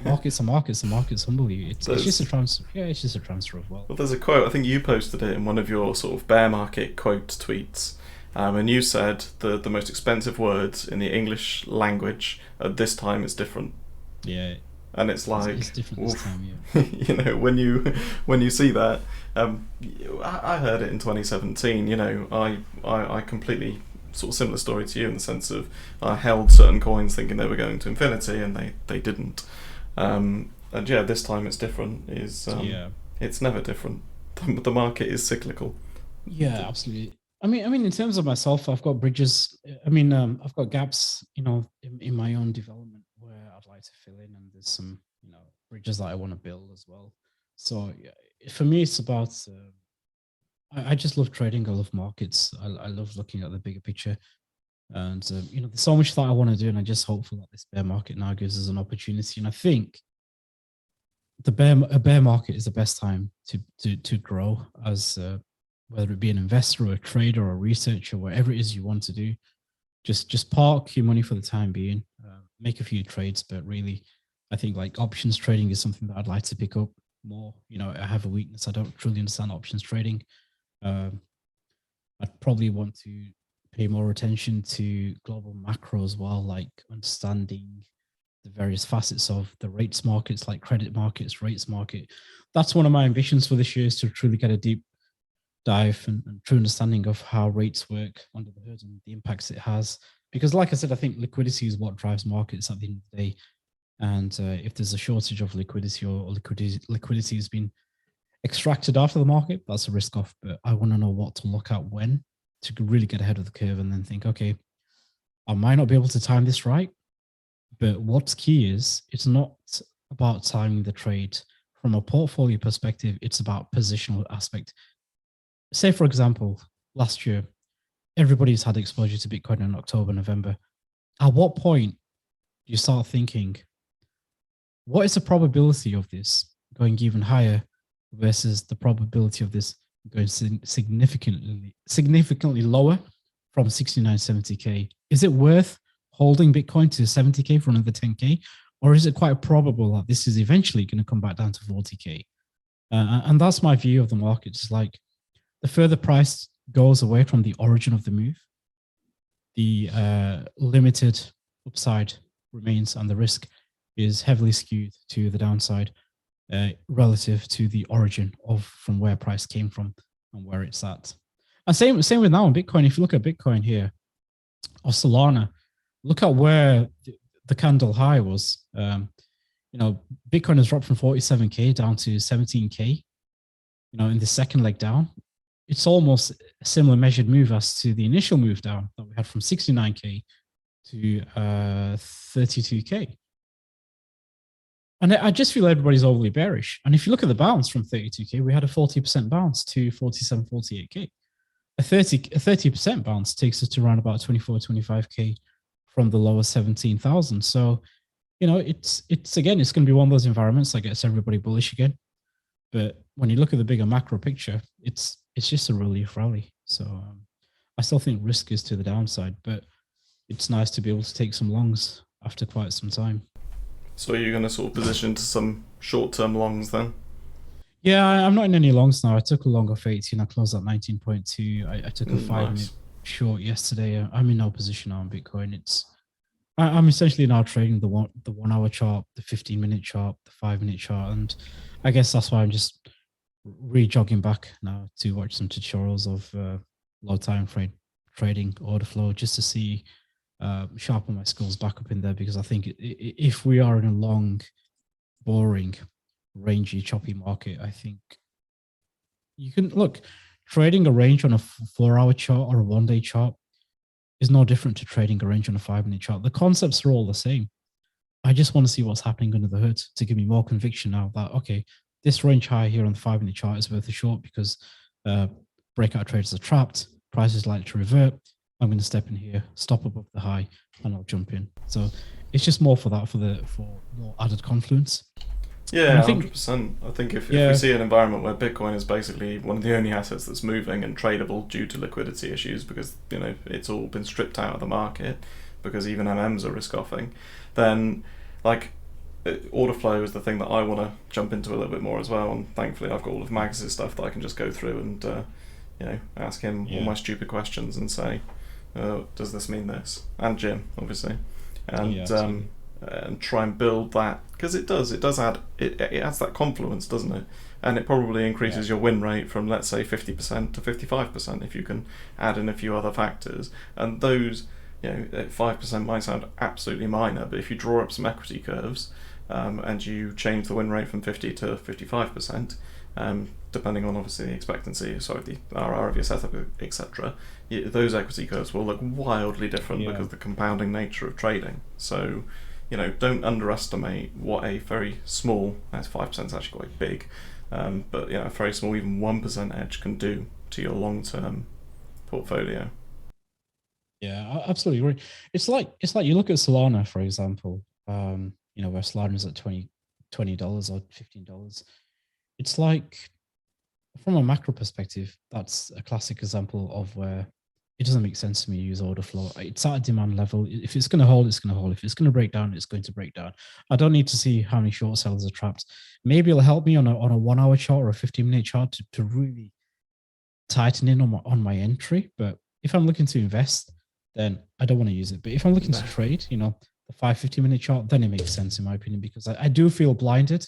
Markets are markets, and markets humble you. It's just a transfer. Yeah, it's just a transfer of wealth. Well, there's a quote. I think you posted it in one of your sort of bear market quote tweets. And you said the most expensive words in the English language at this time is different. Yeah. And it's like, it's different this time, yeah. when you see that, I heard it in 2017. I completely sort of similar story to you, in the sense of I held certain coins thinking they were going to infinity, and they didn't. And yeah, this time it's different. It's never different. The market is cyclical. Yeah, absolutely. I mean, in terms of myself, I've got bridges. I mean, I've got gaps, in my own development where I'd like to fill in, and there's some, bridges that I want to build as well. So for me, it's about. I just love trading. I love markets. I love looking at the bigger picture, and there's so much that I want to do, and I'm just hopeful that this bear market now gives us an opportunity. And I think a bear market is the best time to grow as whether it be an investor or a trader or a researcher, whatever it is you want to do. Just park your money for the time being, make a few trades, but really, I think like options trading is something that I'd like to pick up more. You know, I have a weakness. I don't truly understand options trading. Um, I'd probably want to pay more attention to global macro as well, like understanding the various facets of the rates markets, like credit markets, rates market. That's one of my ambitions for this year, is to truly get a deep dive and true understanding of how rates work under the hood and the impacts it has. Because, like I said, I think liquidity is what drives markets at the end of the day. And if there's a shortage of liquidity, or liquidity has been extracted after the market, that's a risk off. But I want to know what to look at when to really get ahead of the curve, and then think, okay, I might not be able to time this right, but what's key is it's not about timing the trade from a portfolio perspective. It's about positional aspect. Say, for example, last year, everybody's had exposure to Bitcoin in October, November. At what point do you start thinking, what is the probability of this going even higher versus the probability of this going significantly lower from 69, 70K? Is it worth holding Bitcoin to 70K for another 10K? Or is it quite probable that this is eventually going to come back down to 40K? And that's my view of the market. It's like the further price goes away from the origin of the move, the limited upside remains, and the risk is heavily skewed to the downside relative to the origin of from where price came from and where it's at. And same with now on Bitcoin. If you look at Bitcoin here or Solana, look at where the candle high was. You know, Bitcoin has dropped from 47K down to 17K. You know, in the second leg down, it's almost a similar measured move as to the initial move down that we had from 69K to 32K. And I just feel everybody's overly bearish. And if you look at the bounce from 32K, we had a 40% bounce to 47, 48K. A 30% bounce takes us to around about 24, 25K from the lower 17,000. So, you know, it's again, it's going to be one of those environments that gets everybody bullish again. But when you look at the bigger macro picture, it's just a relief rally. So I still think risk is to the downside, but it's nice to be able to take some longs after quite some time. So you're going to sort of position to some short-term longs then? Yeah, I'm not in any longs now. I took a long off 18. I closed at 19.2. I took a 5-minute short yesterday. I'm in no position now on Bitcoin. I'm essentially now trading the 1 hour chart, the 15-minute chart, the 5-minute chart, and I guess that's why I'm just re-jogging back now to watch some tutorials of low time frame trading, order flow, just to see sharpen my skills back up in there, because I think if we are in a long, boring, rangy, choppy market, I think you can look, trading a range on a 4-hour chart or a 1-day chart is no different to trading a range on a 5-minute chart. The concepts are all the same. I just want to see what's happening under the hood to give me more conviction now that, okay, this range high here on the 5-minute chart is worth a short because breakout traders are trapped, price is likely to revert. I'm going to step in here, stop above the high, and I'll jump in. So it's just more for that, for more added confluence. Yeah, 100%. I think if we see an environment where Bitcoin is basically one of the only assets that's moving and tradable due to liquidity issues, because, you know, it's all been stripped out of the market because even MMs are risk-offing, then like order flow is the thing that I want to jump into a little bit more as well. And thankfully I've got all of Mags's stuff that I can just go through and you know, ask him all my stupid questions and say, does this mean this? And Jim, obviously. And and try and build that, because it does add, it adds that confluence, doesn't it? And it probably increases your win rate from, let's say, 50% to 55% if you can add in a few other factors. And those, you know, 5% might sound absolutely minor, but if you draw up some equity curves and you change the win rate from 50 to 55%, depending on obviously the expectancy, the RR of your setup, etc., those equity curves will look wildly different because of the compounding nature of trading. So, you know, don't underestimate what a very small, that's 5% is actually quite big, but you know, a very small, even 1% edge can do to your long-term portfolio. Yeah, I absolutely agree. It's like you look at Solana, for example, you know, where Solana is at $20 or $15. It's like, from a macro perspective, that's a classic example of where it doesn't make sense to me to use order flow. It's at a demand level. If it's going to hold, it's going to hold. If it's going to break down, it's going to break down. I don't need to see how many short sellers are trapped. Maybe it'll help me on a 1 hour chart or a 15-minute chart to really tighten in on my entry. But if I'm looking to invest, then I don't want to use it. But if I'm looking to trade, the 15-minute chart, then it makes sense in my opinion, because I do feel blinded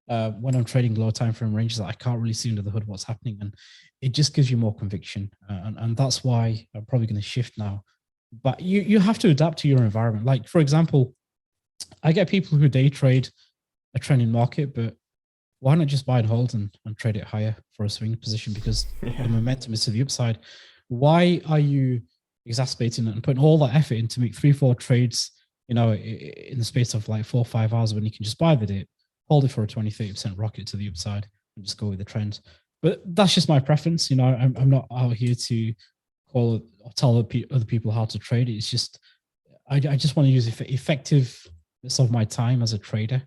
when I'm trading low time frame ranges that I can't really see under the hood what's happening, and it just gives you more conviction, and that's why I'm probably going to shift now. But you have to adapt to your environment. Like, for example, I get people who day trade a trending market, but why not just buy and hold and trade it higher for a swing position, because the momentum is to the upside. Why are you exacerbating it and putting all that effort in to make 3-4 trades, in the space of like 4 or 5 hours, when you can just buy the dip, hold it for a 20-30% rocket to the upside and just go with the trend? But that's just my preference. I'm not out here to call or tell other people how to trade. It's just, I just want to use effectiveness of my time as a trader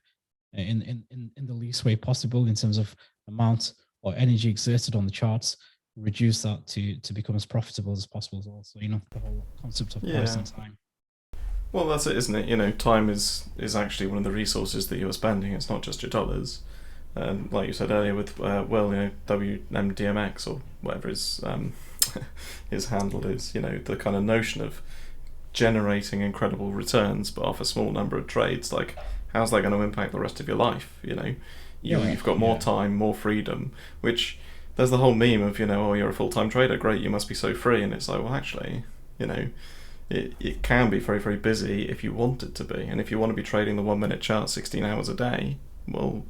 in the least way possible, in terms of amount or energy exerted on the charts, reduce that to become as profitable as possible as well. So, the whole concept of price and time. Well, that's it, isn't it? Time is actually one of the resources that you're spending. It's not just your dollars. And like you said earlier with, WMDMX or whatever his handle is, the kind of notion of generating incredible returns but off a small number of trades, like, how's that going to impact the rest of your life? You've got more time, more freedom, which there's the whole meme of, oh, you're a full-time trader, great, you must be so free. And it's like, well, actually, it can be very, very busy if you want it to be. And if you want to be trading the 1-minute chart 16 hours a day, well,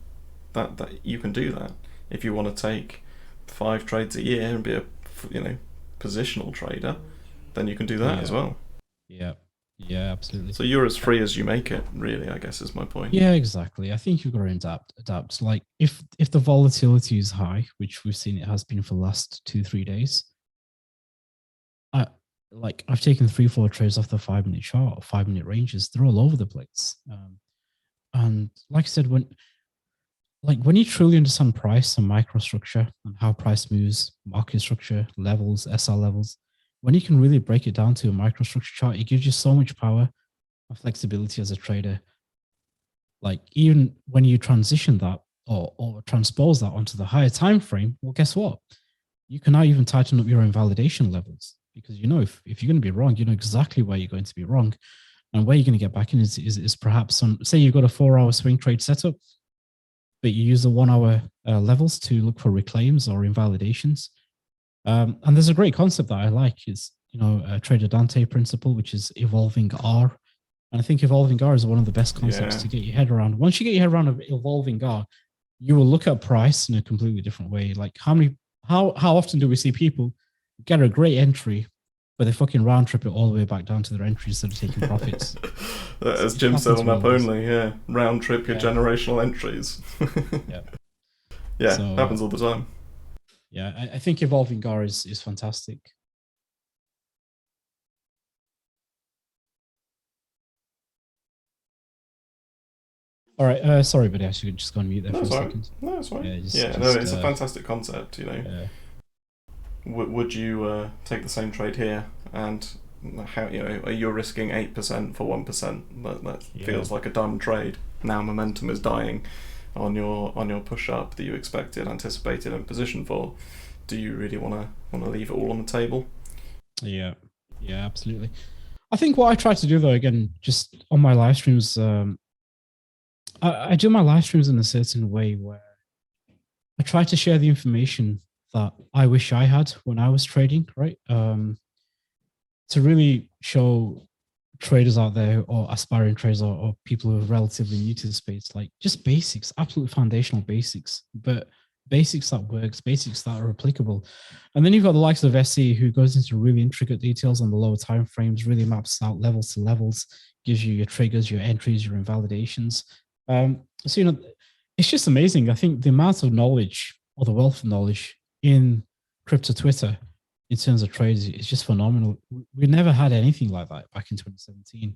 that you can do that. If you want to take 5 trades a year and be a positional trader, then you can do that as well. Yeah, absolutely. So you're as free as you make it, really, I guess, is my point. Yeah, exactly. I think you've got to adapt. Like, if the volatility is high, which we've seen it has been for the last 2-3 days, I've taken 3-4 trades off the 5-minute chart or 5-minute ranges. They're all over the place. And like I said, when you truly understand price and microstructure and how price moves, market structure, levels, SR levels, when you can really break it down to a microstructure chart, it gives you so much power and flexibility as a trader. Like, even when you transition that or transpose that onto the higher time frame, well, guess what? You can now even tighten up your invalidation levels, because if you're going to be wrong, you know exactly where you're going to be wrong, and where you're going to get back in is perhaps on, say you've got a 4-hour swing trade setup, but you use the 1-hour levels to look for reclaims or invalidations. And there's a great concept that I like, is Trader Dante principle, which is evolving R. And I think evolving R is one of the best concepts to get your head around. Once you get your head around evolving R, you will look at price in a completely different way. Like, how often do we see people get a great entry, but they fucking round trip it all the way back down to their entry instead of taking profits? As Jim said on Up Only, round trip your generational entries. So, happens all the time. Yeah, I think evolving GAR is fantastic. All right, sorry, buddy. I should just go on mute there for a second. No, it's fine. It's a fantastic concept. Would you take the same trade here, and how are you risking 8% for 1%? That feels like a dumb trade. Now momentum is dying on your push up that you expected, anticipated, and positioned for. Do you really want to leave it all on the table? Yeah, absolutely. I think what I try to do, though, again, just on my live streams, I do my live streams in a certain way where I try to share the information that I wish I had when I was trading, right? To really show traders out there, or aspiring traders, or people who are relatively new to the space, like, just basics, absolute foundational basics, but basics that works, basics that are applicable. And then you've got the likes of SE, who goes into really intricate details on the lower time frames, really maps out levels to levels, gives you your triggers, your entries, your invalidations. So, it's just amazing. I think the amount of knowledge, or the wealth of knowledge in crypto Twitter in terms of trades is just phenomenal. We never had anything like that back in 2017.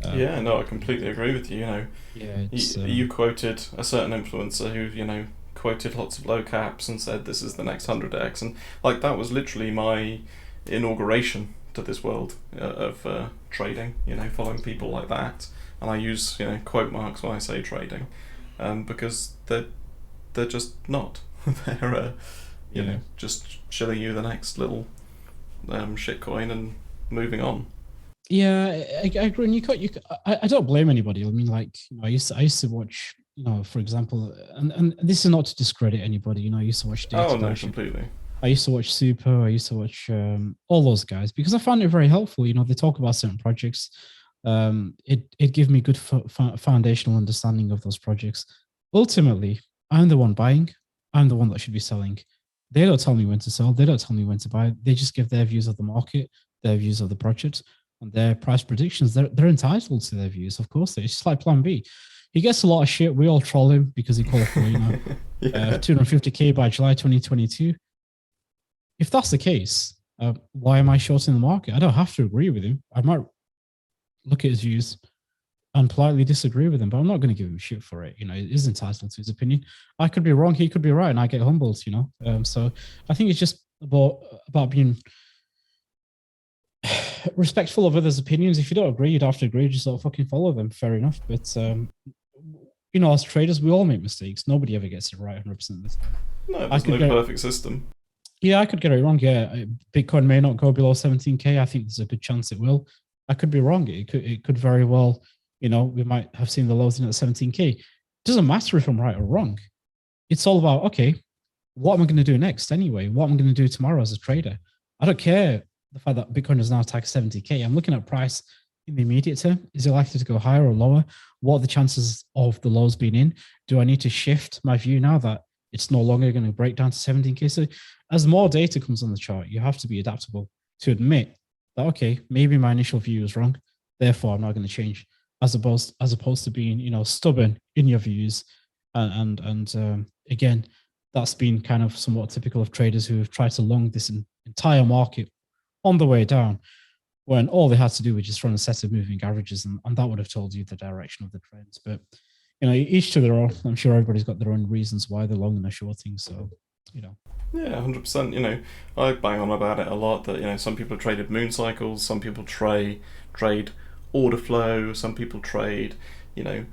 Yeah, no, I completely agree with you. You know, Yeah, it's you quoted a certain influencer who, you know, quoted lots of low caps and said this is the next 100x, and like that was literally my inauguration to this world of trading. You know, following people like that, and I use, you know, quote marks when I say trading, because they're just not. They're you know, yeah. just shilling you the next little shitcoin and moving on. Yeah, I agree. And I don't blame anybody. I mean, like, you know, I used to watch, you know, for example, and this is not to discredit anybody. You know, I used to watch Oh Data no, Dash. completely. I used to watch Super. I used to watch all those guys because I found it very helpful. You know, they talk about certain projects. It gave me good foundational understanding of those projects. Ultimately, I'm the one buying. I'm the one that should be selling. They don't tell me when to sell. They don't tell me when to buy. They just give their views of the market, their views of the project, and their price predictions. They're entitled to their views, of course. It's just like Plan B. He gets a lot of shit. We all troll him because he called for, you know, Yeah. 250K by July 2022. If that's the case, why am I shorting the market? I don't have to agree with him. I might look at his views and politely disagree with him, but I'm not going to give him shit for it. You know, he's entitled to his opinion. I could be wrong, he could be right, and I get humbled. You know, so I think it's just about being respectful of others' opinions. If you don't agree, you don't have to agree. Just sort of fucking follow them. Fair enough. But you know, as traders, we all make mistakes. Nobody ever gets it right 100% of the time. No, there's no perfect system. Yeah, I could get it wrong. Yeah, Bitcoin may not go below 17K. I think there's a good chance it will. I could be wrong. It could very well, you know, we might have seen the lows in at 17K. It doesn't matter if I'm right or wrong. It's all about, okay, what am I going to do next anyway? What am I going to do tomorrow as a trader? I don't care the fact that Bitcoin has now tagged 70K. I'm looking at price in the immediate term. Is it likely to go higher or lower? What are the chances of the lows being in? Do I need to shift my view now that it's no longer going to break down to 17K? So as more data comes on the chart, you have to be adaptable to admit that, okay, maybe my initial view was wrong. Therefore, I'm not going to change, as opposed to being, you know, stubborn in your views. And again, that's been kind of somewhat typical of traders who have tried to long this entire market on the way down, when all they had to do was just run a set of moving averages, and that would have told you the direction of the trends. But you know, each to their own. I'm sure everybody's got their own reasons why they're long and they're shorting. So, you know. Yeah, 100%. You know, I bang on about it a lot that, you know, some people have traded moon cycles, some people trade order flow, some people trade, you know,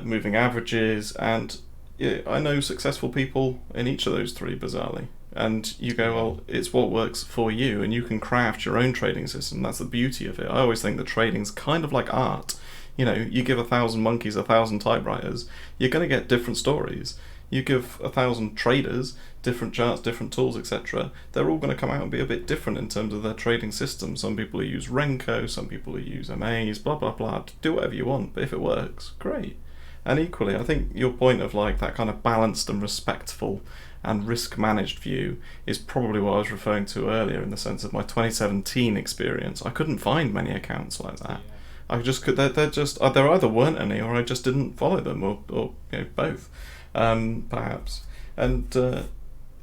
moving averages, and yeah, I know successful people in each of those three, bizarrely. And you go, well, it's what works for you, and you can craft your own trading system. That's the beauty of it. I always think that trading's kind of like art. You know, you give 1,000 monkeys 1,000 typewriters, you're going to get different stories. You give 1,000 traders different charts, different tools, etc. They're all going to come out and be a bit different in terms of their trading system. Some people use Renko, some people use MAs, blah blah blah. Do whatever you want, but if it works, great. And equally, I think your point of like that kind of balanced and respectful and risk managed view is probably what I was referring to earlier, in the sense of my 2017 experience. I couldn't find many accounts like that. I just could. They're just there either weren't any, or I just didn't follow them, or you know, both, perhaps. And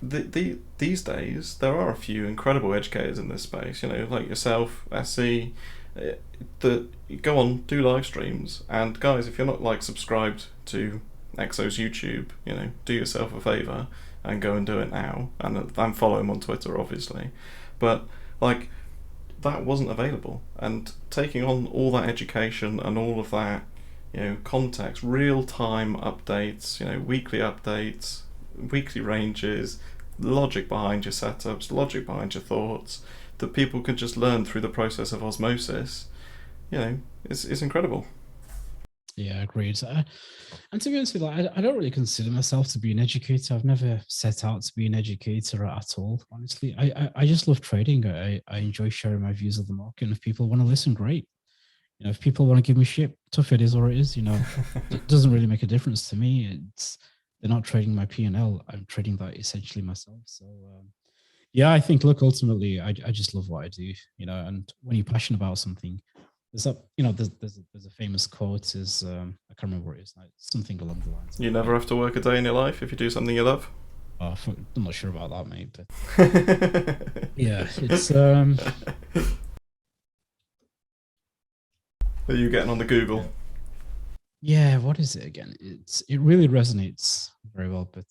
these days there are a few incredible educators in this space. You know, like yourself, SC. That go on, do live streams, and guys, if you're not like subscribed to XO's YouTube, you know, do yourself a favor and go and do it now, and follow him on Twitter, obviously. But like, that wasn't available, and taking on all that education and all of that, you know, context, real-time updates, you know, weekly updates, weekly ranges, logic behind your setups, logic behind your thoughts, that people can just learn through the process of osmosis, you know, it's incredible. Yeah, agreed. And to be honest with you, I don't really consider myself to be an educator. I've never set out to be an educator at all. Honestly, I just love trading. I enjoy sharing my views of the market, and if people want to listen, great. You know, if people want to give me shit, tough it is or it is. You know, it doesn't really make a difference to me. They're not trading my P&L. I'm trading that essentially myself. So yeah, I think, look, ultimately, I just love what I do. You know, and when you're passionate about something, there's a famous quote is I can't remember what it is, like something along the lines. You never have to work a day in your life if you do something you love. I'm not sure about that, mate. But yeah, it's Are you getting on the Google? Yeah, what is it again? It really resonates very well, but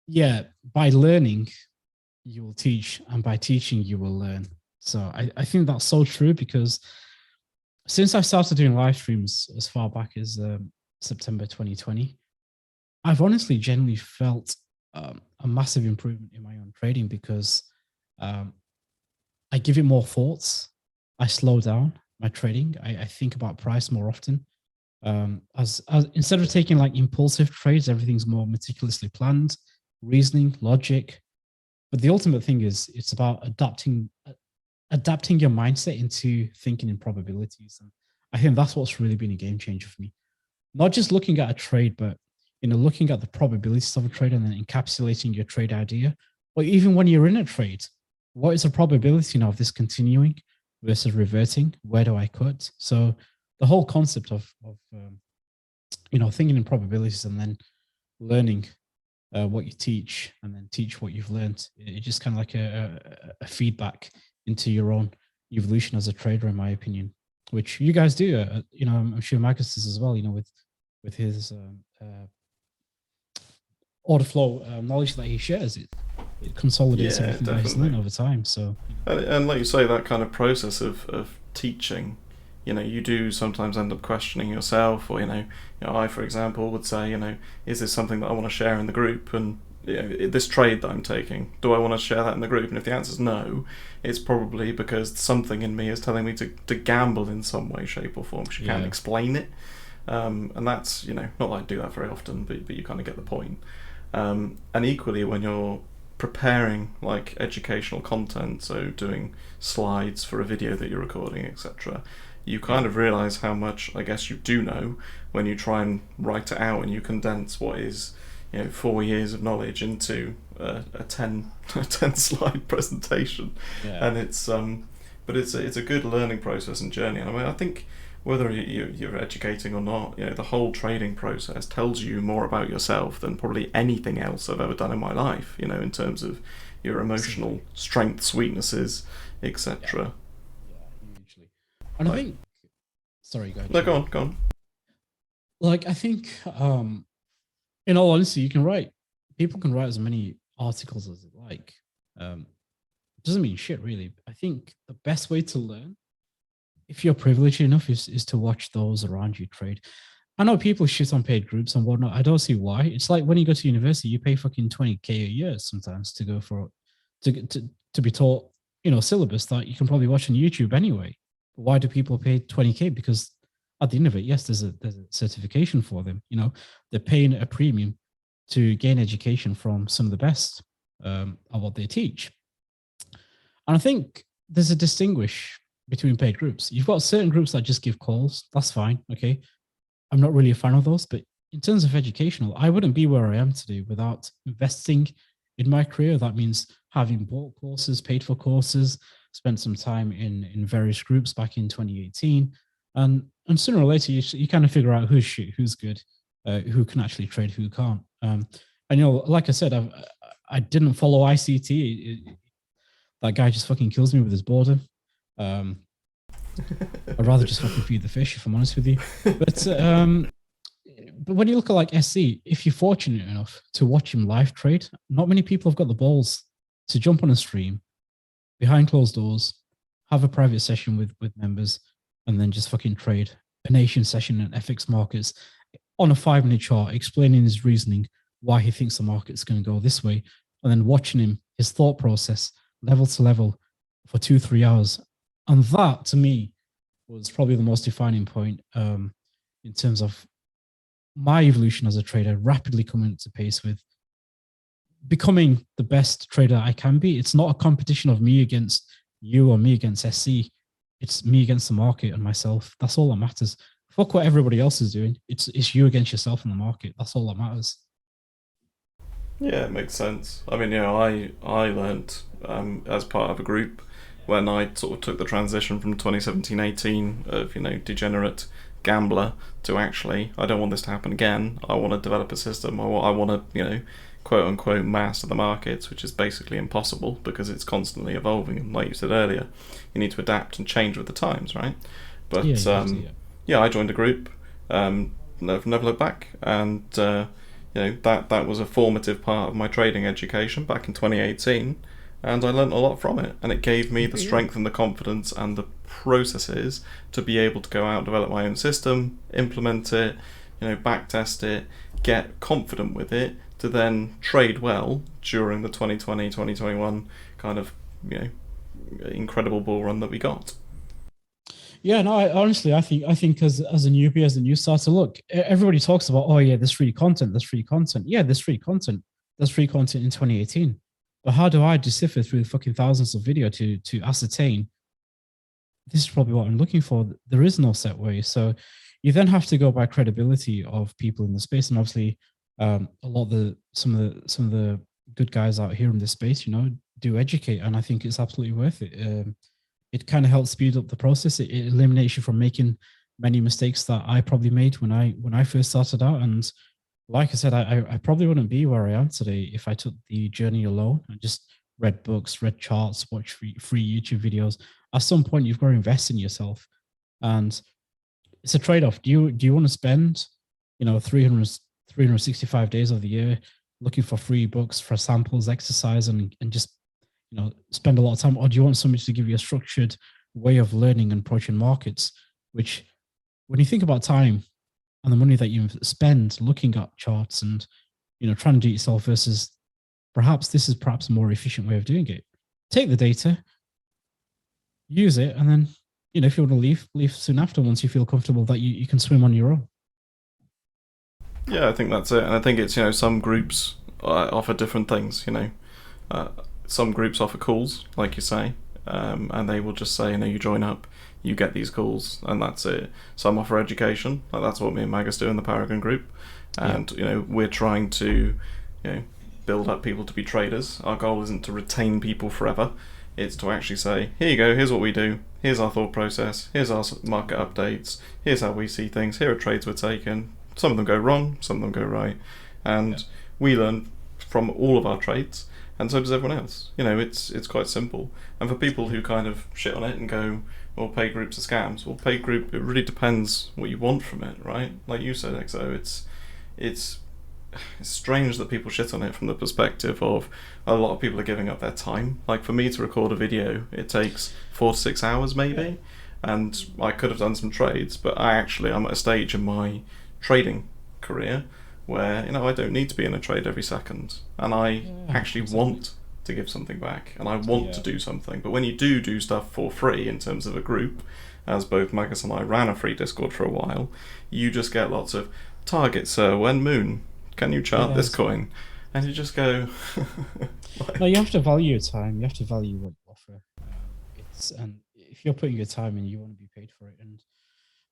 yeah, by learning you will teach, and by teaching you will learn. So I think that's so true, because since I started doing live streams as far back as September 2020, I've honestly genuinely felt a massive improvement in my own trading, because um, I give it more thoughts. I slow down my trading. I think about price more often. As instead of taking like impulsive trades, everything's more meticulously planned, reasoning, logic. But the ultimate thing is it's about adapting your mindset into thinking in probabilities. And I think that's what's really been a game changer for me. Not just looking at a trade, but looking at the probabilities of a trade and then encapsulating your trade idea. Or even when you're in a trade, what is the probability now of this continuing versus reverting? Where do I cut? So the whole concept of thinking in probabilities and then learning what you teach and then teach what you've learned. It's just kind of like a feedback into your own evolution as a trader, in my opinion, which you guys do. I'm sure Marcus does as well. With his order flow knowledge that he shares, it consolidates everything that he's learned over time. So, and like you say, that kind of process of teaching, you do sometimes end up questioning yourself, or I, for example, would say, is this something that I want to share in the group? And this trade that I'm taking, do I want to share that in the group? And if the answer is no, it's probably because something in me is telling me to gamble in some way, shape, or form. Because you can't explain it, and that's not that I do that very often, but you kind of get the point. And equally, when you're preparing like educational content, so doing slides for a video that you're recording, etc., you kind of realize how much, I guess, you do know when you try and write it out and you condense what is 4 years of knowledge into a 10 slide presentation. And it's but it's a good learning process and journey. And I mean, I think whether you're educating or not, the whole trading process tells you more about yourself than probably anything else I've ever done in my life, in terms of your emotional strengths, weaknesses, etc. Hugely. And I think, sorry, go ahead. No, go on. Like, I think, in all honesty, people can write as many articles as they like. Doesn't mean shit, really. I think the best way to learn, if you're privileged enough, is to watch those around you trade. I know people shit on paid groups and whatnot. I don't see why. It's like when you go to university, you pay fucking 20K a year sometimes to go to be taught, syllabus that you can probably watch on YouTube anyway. But why do people pay 20K? Because at the end of it, yes, there's a certification for them. They're paying a premium to gain education from some of the best of what they teach. And I think there's a distinguish between paid groups. You've got certain groups that just give calls. That's fine. Okay. I'm not really a fan of those, but in terms of educational, I wouldn't be where I am today without investing in my career. That means having bought courses, paid for courses, spent some time in various groups back in 2018. And sooner or later, you kind of figure out who's shit, who's good, who can actually trade, who can't. And, like I said, I didn't follow ICT. That guy just fucking kills me with his boredom. I'd rather just fucking feed the fish, if I'm honest with you. But when you look at like SC, if you're fortunate enough to watch him live trade, not many people have got the balls to jump on a stream behind closed doors, have a private session with members, and then just fucking trade a nation session in FX markets on a 5-minute chart, explaining his reasoning, why he thinks the market's going to go this way, and then watching him, his thought process, level to level for 2-3 hours. And that, to me, was probably the most defining point in terms of my evolution as a trader, rapidly coming to pace with becoming the best trader I can be. It's not a competition of me against you or me against SC. It's me against the market and myself. That's all that matters. Fuck what everybody else is doing. It's you against yourself in the market. That's all that matters. Yeah, it makes sense. I mean, I learned as part of a group when I sort of took the transition from 2017-18 of, degenerate gambler to actually, I don't want this to happen again. I want to develop a system. I want to, quote unquote master the markets, which is basically impossible because it's constantly evolving. And like you said earlier, you need to adapt and change with the times, right? But yeah, I joined a group. Never looked back, and that was a formative part of my trading education back in 2018, and I learnt a lot from it, and it gave me the strength and the confidence and the processes to be able to go out and develop my own system, implement it, back test it, get confident with it, to then trade well during the 2020, 2021 kind of incredible bull run that we got. Yeah, no, honestly, I think as a newbie, as a new starter, look, everybody talks about, oh yeah, there's free content, there's free content. Yeah, there's free content. There's free content in 2018. But how do I decipher through the fucking thousands of video to ascertain this is probably what I'm looking for? There is no set way. So you then have to go by credibility of people in the space, and obviously, a lot of some of the good guys out here in this space, do educate, and I think it's absolutely worth it. It kind of helps speed up the process. It eliminates you from making many mistakes that I probably made when I first started out. And like I said, I probably wouldn't be where I am today if I took the journey alone and just read books, read charts, watch free YouTube videos. At some point, you've got to invest in yourself, and it's a trade-off. Do you want to spend 365 days of the year looking for free books, for samples, exercise, and just spend a lot of time, or do you want somebody to give you a structured way of learning and approaching markets, which, when you think about time and the money that you spend looking at charts and trying to do it yourself, versus this is perhaps a more efficient way of doing it. Take the data, use it, and then if you want to leave soon after, once you feel comfortable that you can swim on your own. Yeah, I think that's it. And I think it's some groups offer different things. Some groups offer calls, like you say, and they will just say, you join up, you get these calls, and that's it. Some offer education, like that's what me and Magus do in the Paragon group, and we're trying to build up people to be traders. Our goal isn't to retain people forever. It's to actually say, here you go, here's what we do, here's our thought process, here's our market updates, here's how we see things, here are trades we're taking. Some of them go wrong, some of them go right, and we learn from all of our trades, and so does everyone else. It's quite simple. And for people who kind of shit on it and go, well, paid groups are scams, well, paid group, it really depends what you want from it, right? Like you said, XO, it's strange that people shit on it from the perspective of a lot of people are giving up their time. Like, for me to record a video, it takes 4 to 6 hours maybe, and I could have done some trades, but I'm at a stage in my trading career where I don't need to be in a trade every second, and I actually want to give something back, and I want to do something. But when you do stuff for free in terms of a group, as both Magus and I ran a free Discord for a while, you just get lots of target, sir, when moon, can you chart this coin? And you just go no, you have to value your time, you have to value what you offer. And if you're putting your time in, you want to be paid for it. And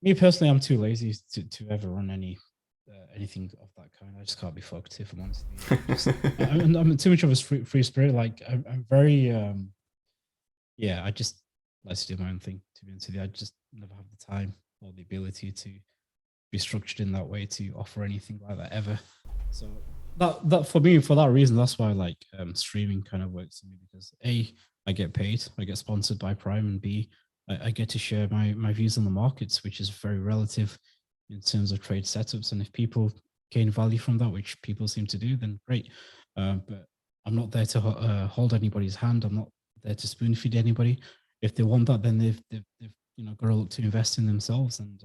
me personally, I'm too lazy to ever run anything of that kind. I just can't be fucked, if I'm honest. I'm too much of a free spirit. Like, I'm very I just like to do my own thing, to be honest with you. I just never have the time or the ability to be structured in that way to offer anything like that ever. So that for me, for that reason, that's why streaming kind of works for me, because A, I get paid, I get sponsored by Prime, and B, I get to share my views on the markets, which is very relative in terms of trade setups. And if people gain value from that, which people seem to do, then great. But I'm not there to hold anybody's hand. I'm not there to spoon feed anybody. If they want that, then they've got to look to invest in themselves, and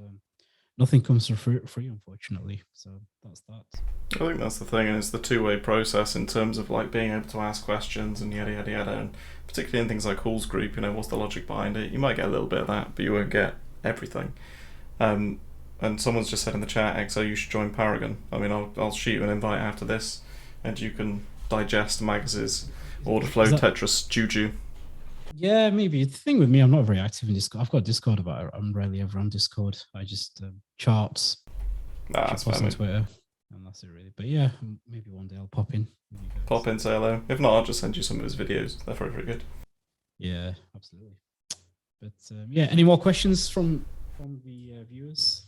nothing comes for free, unfortunately. So that's that. I think that's the thing, and it's the two-way process in terms of being able to ask questions and yada yada yada, and particularly in things like Hall's group, what's the logic behind it? You might get a little bit of that, but you won't get everything. And someone's just said in the chat, XO, you should join Paragon. I mean, I'll shoot you an invite after this, and you can digest Magus's order flow Tetris juju. Yeah, maybe. The thing with me, I'm not very active in Discord. I've got Discord, but I'm rarely ever on Discord. I just charts. That's post on Twitter, and that's it really. But yeah, maybe one day I'll pop in. Pop in, say hello. If not, I'll just send you some of his videos. They're very, very good. Yeah, absolutely. But any more questions from the viewers?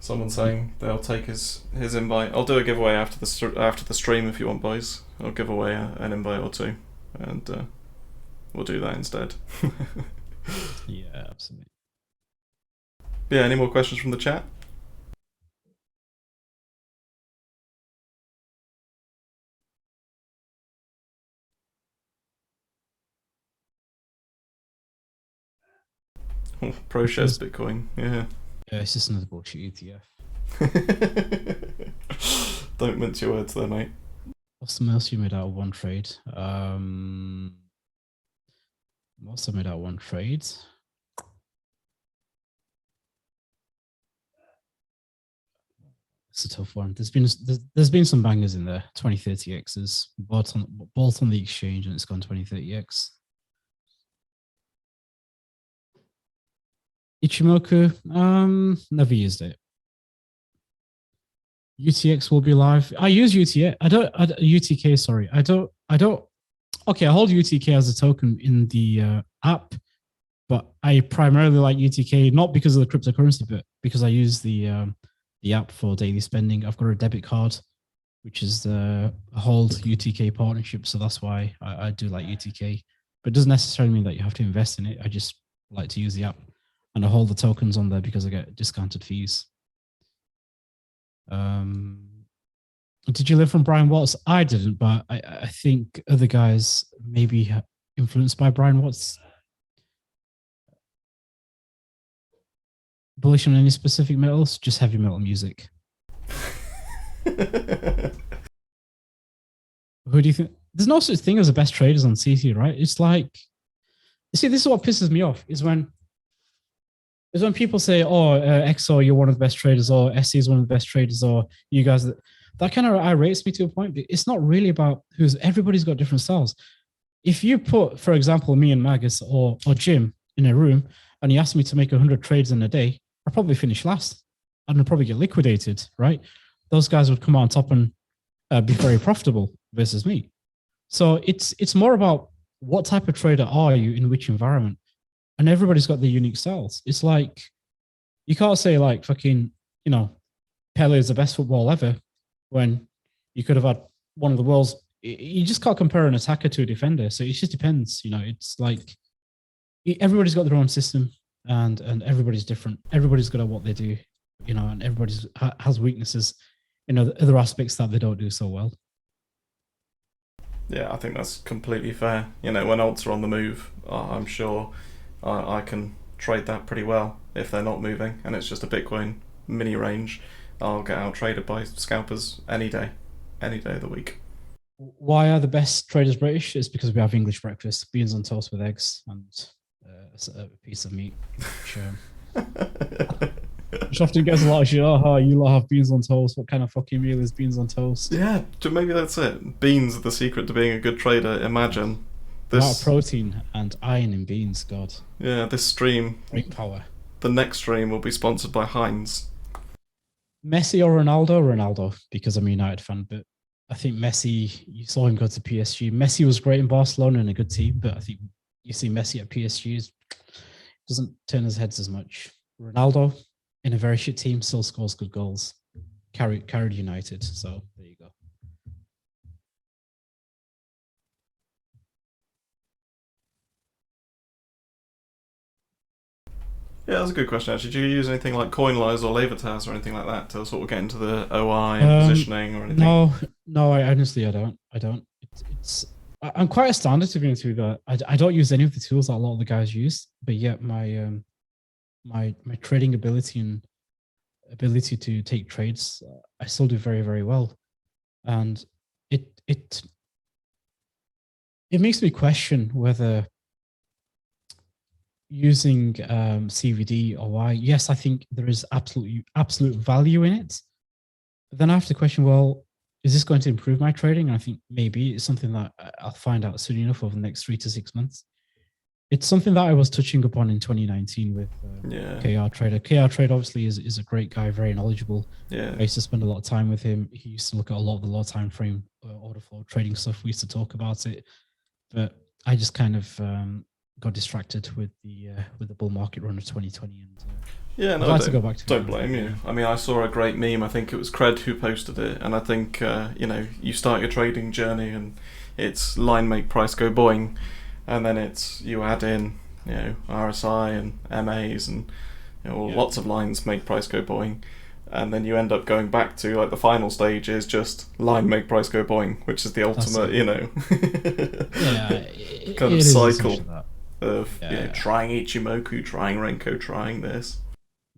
Someone saying they'll take his invite. I'll do a giveaway after the stream if you want, boys. I'll give away an invite or two, and we'll do that instead. Yeah, absolutely. Yeah. Any more questions from the chat? Oh, ProShares Bitcoin. Yeah. Yeah, it's just another bullshit ETF. Don't mince your words there, mate. What's the most you made out of one trade? Most I made out of one trade. It's a tough one. There's been some bangers in there. 2030Xs bought on the exchange, and it's gone 2030X. Ichimoku, never used it. UTX will be live. I use UTK. UTK. Sorry, I don't. Okay, I hold UTK as a token in the app, but I primarily like UTK not because of the cryptocurrency, but because I use the app for daily spending. I've got a debit card, which is the Hold UTK partnership, so that's why I do like UTK. But it doesn't necessarily mean that you have to invest in it. I just like to use the app, and I hold the tokens on there because I get discounted fees. Did you live from Brian Watts? I didn't, but I think other guys maybe influenced by Brian Watts. Bullish on any specific metals? Just heavy metal music. Who do you think? There's no such thing as the best traders on CT, right? It's like, you see, this is what pisses me off, is when people say, oh, XO, you're one of the best traders, or SC is one of the best traders, or you guys, that kind of irrates me to a point. But it's not really about everybody's got different styles. If you put, for example, me and Magus or Jim in a room, and you ask me to make 100 trades in a day, I'll probably finish last. I'd probably get liquidated, right? Those guys would come on top and be very profitable versus me. So it's more about what type of trader are you in which environment, and everybody's got their unique styles. It's like, you can't say like fucking, Pele is the best football ever when you could have had one of the world's. You just can't compare an attacker to a defender. So it just depends. It's like everybody's got their own system, and everybody's different. Everybody's good at what they do, and everybody has weaknesses in other aspects that they don't do so well. Yeah, I think that's completely fair. When alts are on the move, I'm sure I can trade that pretty well if they're not moving, and it's just a Bitcoin mini range. I'll get out traded by scalpers any day of the week. Why are the best traders British? It's because we have English breakfast, beans on toast with eggs, and a piece of meat. Which often gets a lot of shit. Oh, you lot have beans on toast. What kind of fucking meal is beans on toast? Yeah, maybe that's it. Beans are the secret to being a good trader. Imagine this. A lot of protein and iron in beans, God. Yeah, this stream. Great power. The next stream will be sponsored by Heinz. Messi or Ronaldo? Ronaldo, because I'm a United fan, but I think Messi, you saw him go to PSG. Messi was great in Barcelona and a good team, but I think you see Messi at PSG doesn't turn his heads as much. Ronaldo, in a very shit team, still scores good goals. Carried United, so there you go. Yeah, that's a good question, actually. Do you use anything like CoinLise or Levitas or anything like that to sort of get into the OI and positioning or anything? No, honestly, I don't. I'm quite a standard, to be honest with you. I don't use any of the tools that a lot of the guys use, but yet my trading ability and ability to take trades, I still do very, very well. And it makes me question whether using CVD or why. Yes, I think there is absolute value in it. But then I have to question, well, is this going to improve my trading? And I think maybe it's something that I'll find out soon enough over the next 3 to 6 months. It's something that I was touching upon in 2019 with KR Trader. KR Trader obviously is a great guy, very knowledgeable. Yeah. I used to spend a lot of time with him. He used to look at a lot of the low time frame order flow trading stuff. We used to talk about it, but I just kind of got distracted with the bull market run of 2020. And Yeah, I'd no, like to go back to it. don't blame you. I mean, I saw a great meme. I think it was Cred who posted it, and I think you start your trading journey, and it's line make price go boing, and then it's you add in RSI and MAs and lots of lines make price go boing, and then you end up going back to like the final stage is just line make price go boing, which is the ultimate kind of cycle of trying Ichimoku, trying Renko, trying this.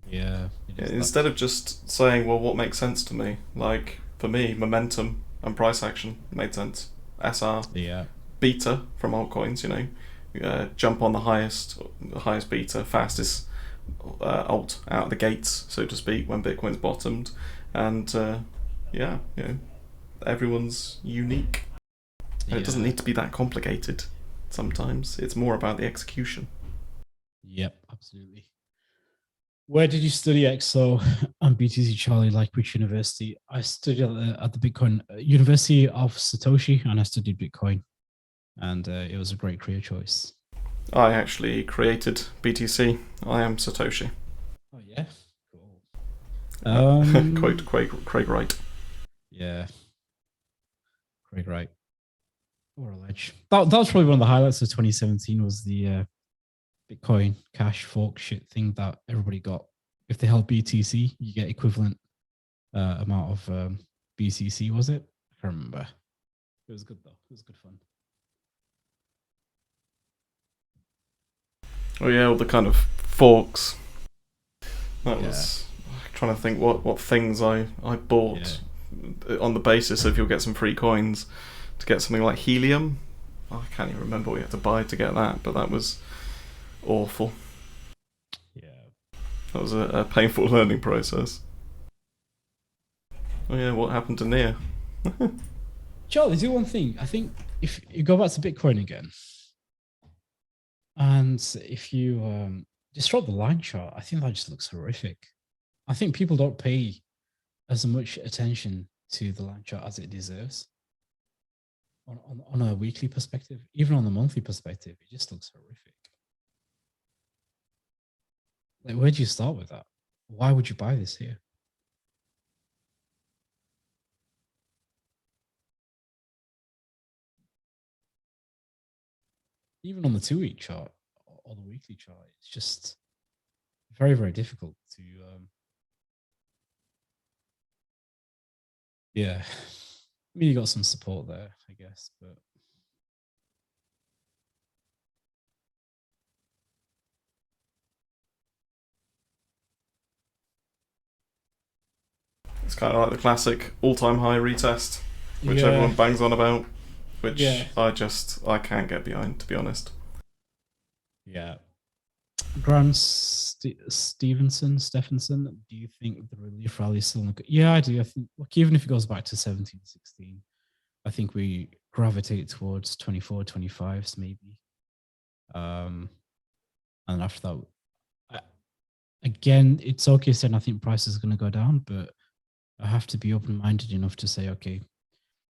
Yeah. Instead of just saying, well, what makes sense to me? Like for me, momentum and price action made sense. SR, beta from altcoins, jump on the highest beta, fastest alt out of the gates, so to speak, when Bitcoin's bottomed, and everyone's unique. And it doesn't need to be that complicated. Sometimes it's more about the execution. Yep, absolutely. Where did you study XO and BTC Charlie? Like which university? I studied at the Bitcoin University of Satoshi, and I studied Bitcoin, and it was a great career choice. I actually created BTC. I am Satoshi. Oh yeah, cool. Quote Craig Wright. Yeah, Craig Wright. Or a ledge. That was probably one of the highlights of 2017 was the Bitcoin cash fork shit thing that everybody got. If they held BTC, you get equivalent amount of BCC, was it? I can't remember. It was good though. It was good fun. Oh yeah, all the kind of forks. That was trying to think what things I bought on the basis of you'll get some free coins to get something like helium. I can't even remember what you had to buy to get that, but that was awful. Yeah. That was a painful learning process. Oh yeah, what happened to Nia? Charlie, do one thing. I think if you go back to Bitcoin again, and if you disrupt the line chart, I think that just looks horrific. I think people don't pay as much attention to the line chart as it deserves. On a weekly perspective, even on the monthly perspective, it just looks horrific. Like, where do you start with that? Why would you buy this here? Even on the 2-week chart or the weekly chart, it's just very, very difficult to. I mean, you got some support there, I guess, but. It's kind of like the classic all-time high retest, which everyone bangs on about, which I can't get behind, to be honest. Yeah. Grant Stephenson, do you think the relief rally is still in the... Yeah, I do. I think, look, even if it goes back to 17, 16, I think we gravitate towards 24, 25s maybe. And after that, again, it's okay saying I think price is going to go down, but I have to be open-minded enough to say, okay,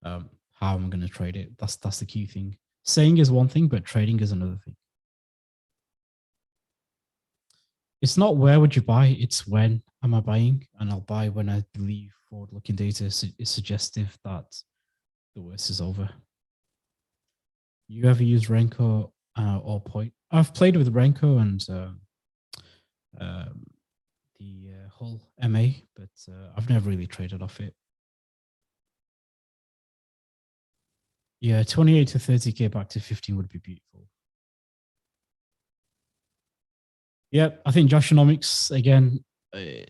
how am I going to trade it? That's the key thing. Saying is one thing, but trading is another thing. It's not where would you buy, it's when am I buying, and I'll buy when I believe forward-looking data is suggestive that the worst is over. You ever use Renko or Point? I've played with Renko and the whole MA, but I've never really traded off it. Yeah, 28 to 30K back to 15 would be beautiful. Yeah, I think Joshonomics, again, this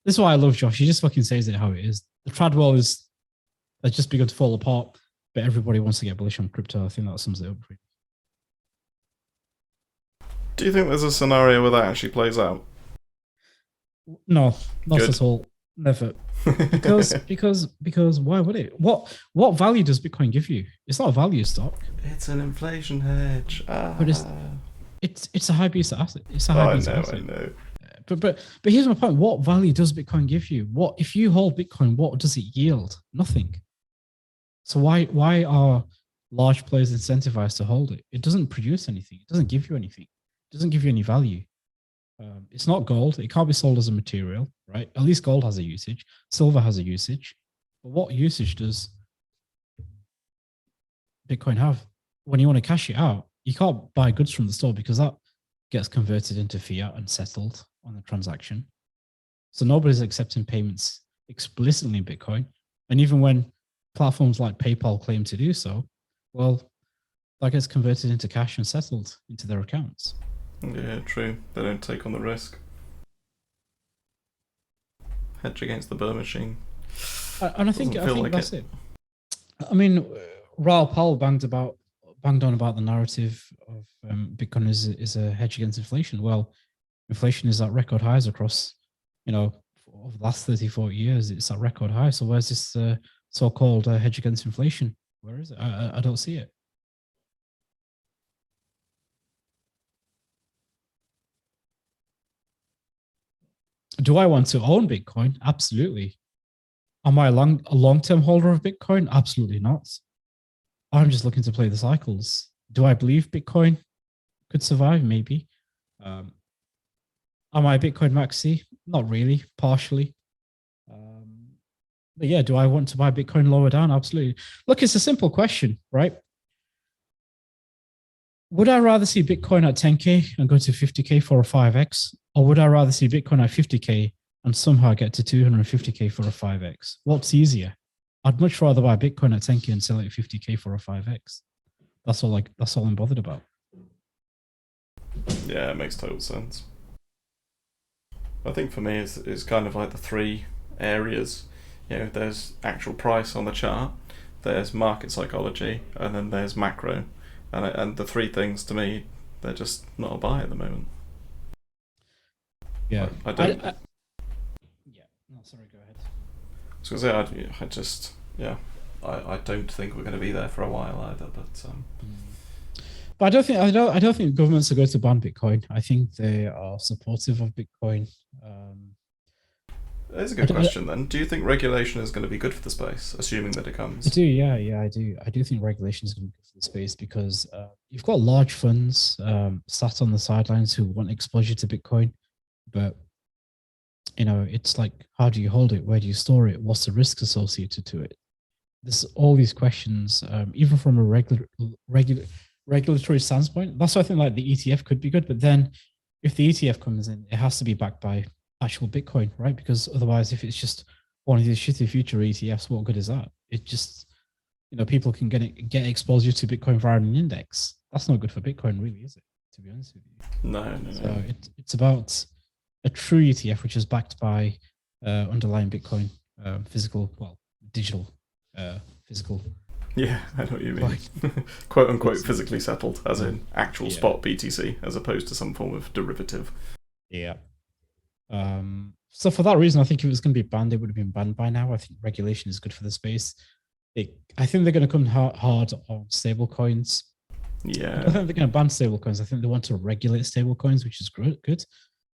is why I love Josh. He just fucking says it how it is. The trad world has just begun to fall apart, but everybody wants to get bullish on crypto. I think that sums it up. Do you think there's a scenario where that actually plays out? No, not at all. Never. Because why would it? What value does Bitcoin give you? It's not a value stock. It's an inflation hedge. But it's a high beta asset. It's a high beta asset. I know. But here's my point. What value does Bitcoin give you? What if you hold Bitcoin? What does it yield? Nothing. So why are large players incentivized to hold it? It doesn't produce anything. It doesn't give you anything. It doesn't give you any value. It's not gold. It can't be sold as a material, right? At least gold has a usage. Silver has a usage. But what usage does Bitcoin have? When you want to cash it out, you can't buy goods from the store because that gets converted into fiat and settled on the transaction. So nobody's accepting payments explicitly in Bitcoin. And even when platforms like PayPal claim to do so, well, that gets converted into cash and settled into their accounts. Yeah, true. They don't take on the risk. Hedge against the Burr machine. And I think that's it. I mean, Raoul Pal banged on about the narrative of Bitcoin is a hedge against inflation. Well, inflation is at record highs across, over the last 30, 40 years. It's at record high. So where's this so-called hedge against inflation? Where is it? I don't see it. Do I want to own Bitcoin? Absolutely. Am I a long-term holder of Bitcoin? Absolutely not. I'm just looking to play the cycles. Do I believe Bitcoin could survive? Maybe. Am I a Bitcoin maxi? Not really, partially. But yeah, do I want to buy Bitcoin lower down? Absolutely. Look, it's a simple question, right? Would I rather see Bitcoin at 10K and go to 50K for a 5X? Or would I rather see Bitcoin at 50K and somehow get to 250K for a 5X? What's easier? I'd much rather buy Bitcoin at 10K and sell it at 50K for a 5X. That's all I'm bothered about. Yeah, it makes total sense. I think for me, it's kind of like the three areas. There's actual price on the chart, there's market psychology, and then there's macro. And the three things, to me, they're just not a buy at the moment. Yeah. I don't... Yeah. No, sorry, go ahead. I was going to say, I don't think we're going to be there for a while either, But I don't think governments are going to ban Bitcoin. I think they are supportive of Bitcoin. That's a good question then. Do you think regulation is going to be good for the space, assuming that it comes? I do, yeah, I do. I do think regulation is going to be good for the space because you've got large funds sat on the sidelines who want exposure to Bitcoin, but it's like, how do you hold it? Where do you store it? What's the risk associated to it? There's all these questions, even from a regulatory standpoint. That's why I think like the ETF could be good. But then if the ETF comes in, it has to be backed by actual Bitcoin, right? Because otherwise, if it's just one of these shitty future ETFs, what good is that? It just, people can get exposure to Bitcoin via an index. That's not good for Bitcoin, really, is it? To be honest with you. No. So it's about a true ETF, which is backed by underlying Bitcoin, digital, physical. Yeah, I know what you mean. Quote unquote physically settled, as in actual spot BTC, as opposed to some form of derivative. Yeah. So for that reason, I think if it was going to be banned, it would have been banned by now. I think regulation is good for the space. I think they're going to come hard on stable coins. Yeah. I don't think they're going to ban stable coins. I think they want to regulate stable coins, which is good.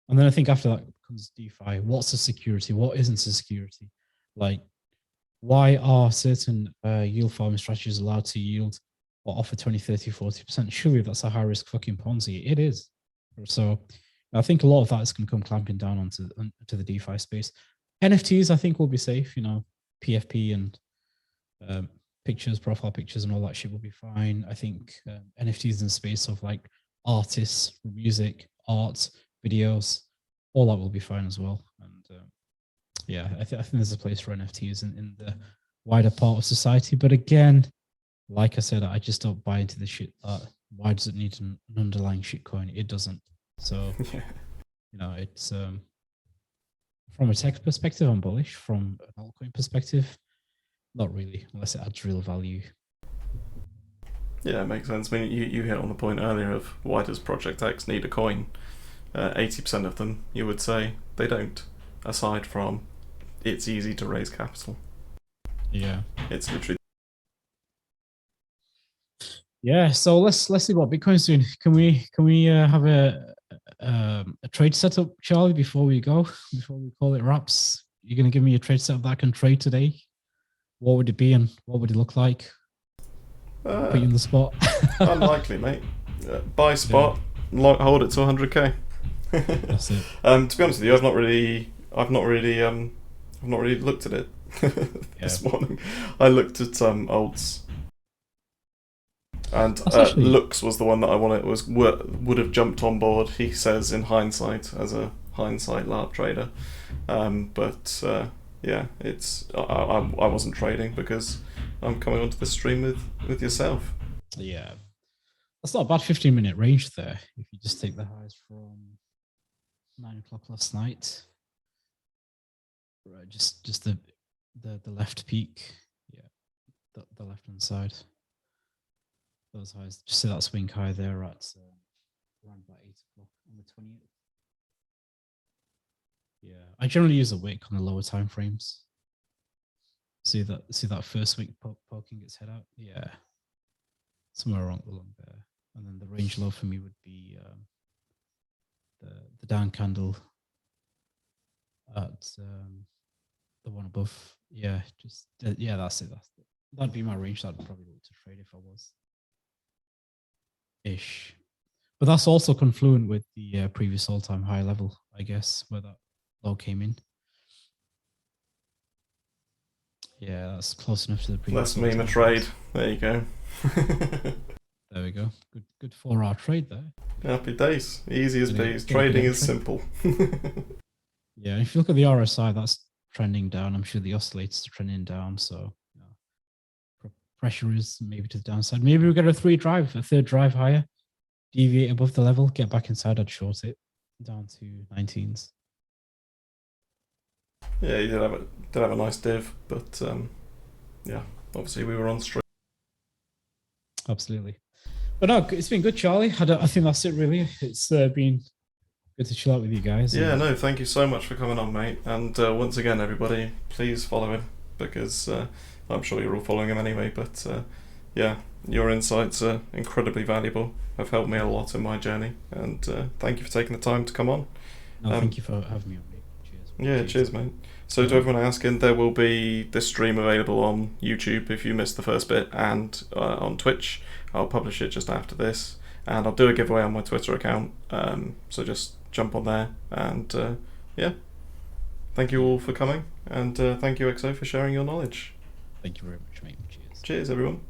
And then I think after that comes DeFi. What's a security? What isn't a security? Like, why are certain yield farming strategies allowed to yield or offer 20, 30, 40%? Surely that's a high risk fucking Ponzi. It is. So I think a lot of that is going to come clamping down onto the DeFi space. NFTs, I think, will be safe. PFP and profile pictures and all that shit will be fine. I think NFTs in the space of like artists, music, art, videos, all that will be fine as well. And I think there's a place for NFTs in the wider part of society. But again, like I said, I just don't buy into the shit that why does it need an underlying shitcoin? It doesn't. So, it's from a tech perspective, I'm bullish. From an altcoin perspective, not really, unless it adds real value. Yeah, it makes sense. I mean, you hit on the point earlier of why does Project X need a coin? 80% of them, you would say, they don't, aside from it's easy to raise capital. Yeah. It's literally... Yeah, so let's see what Bitcoin's doing. Can we have a trade setup, Charlie, before we go? Before we call it wraps? You're going to give me a trade setup that I can trade today? What would it be and what would it look like? Put you in the spot. Unlikely, mate. Buy spot, hold it to 100k. That's it. To be honest with you, I've not really looked at it this morning. I looked at alts, and Actually, Lux was the one that I wanted. Would have jumped on board. He says in hindsight, as a hindsight LARP trader, but yeah, it's I wasn't trading because I'm coming onto the stream with yourself. yeah, that's not a bad 15-minute range there. If you just take the highs from 9 o'clock last night, right? Just the left peak, yeah, the left hand side. Those highs, just see that swing high there at around about 8 o'clock on the 20th. Yeah, I generally use a wick on the lower time frames. See that first wick poking its head out. Yeah, somewhere along there, and then the range low for me would be the down candle at the one above. Yeah, just yeah, that's it. That'd be my range. That'd probably look to trade if I was ish. But that's also confluent with the previous all-time high level, I guess, where that low came in. Yeah, that's close enough to the previous. Let's meme a trade. There you go. There we go. Good 4-hour trade there. Happy days. Easy as bees. Trading is simple. Yeah, if you look at the RSI, that's trending down. I'm sure the oscillators are trending down. So pressure is maybe to the downside. Maybe we'll get a third drive higher, deviate above the level, get back inside. I'd short it down to 19s. Yeah, you did have a nice div, but yeah, obviously we were on stream. Absolutely. But no, it's been good, Charlie. I think that's it, really. It's been good to chill out with you guys. Yeah, no, thank you so much for coming on, mate. And once again, everybody, please follow him, because I'm sure you're all following him anyway. But yeah, your insights are incredibly valuable. Have helped me a lot in my journey. And thank you for taking the time to come on. No, thank you for having me on, mate. Cheers. Yeah, cheers, mate. So to everyone asking, there will be this stream available on YouTube if you missed the first bit, and on Twitch. I'll publish it just after this, and I'll do a giveaway on my Twitter account, so just jump on there. And yeah, thank you all for coming, and thank you XO for sharing your knowledge. Thank you very much, mate. Cheers. Cheers, everyone.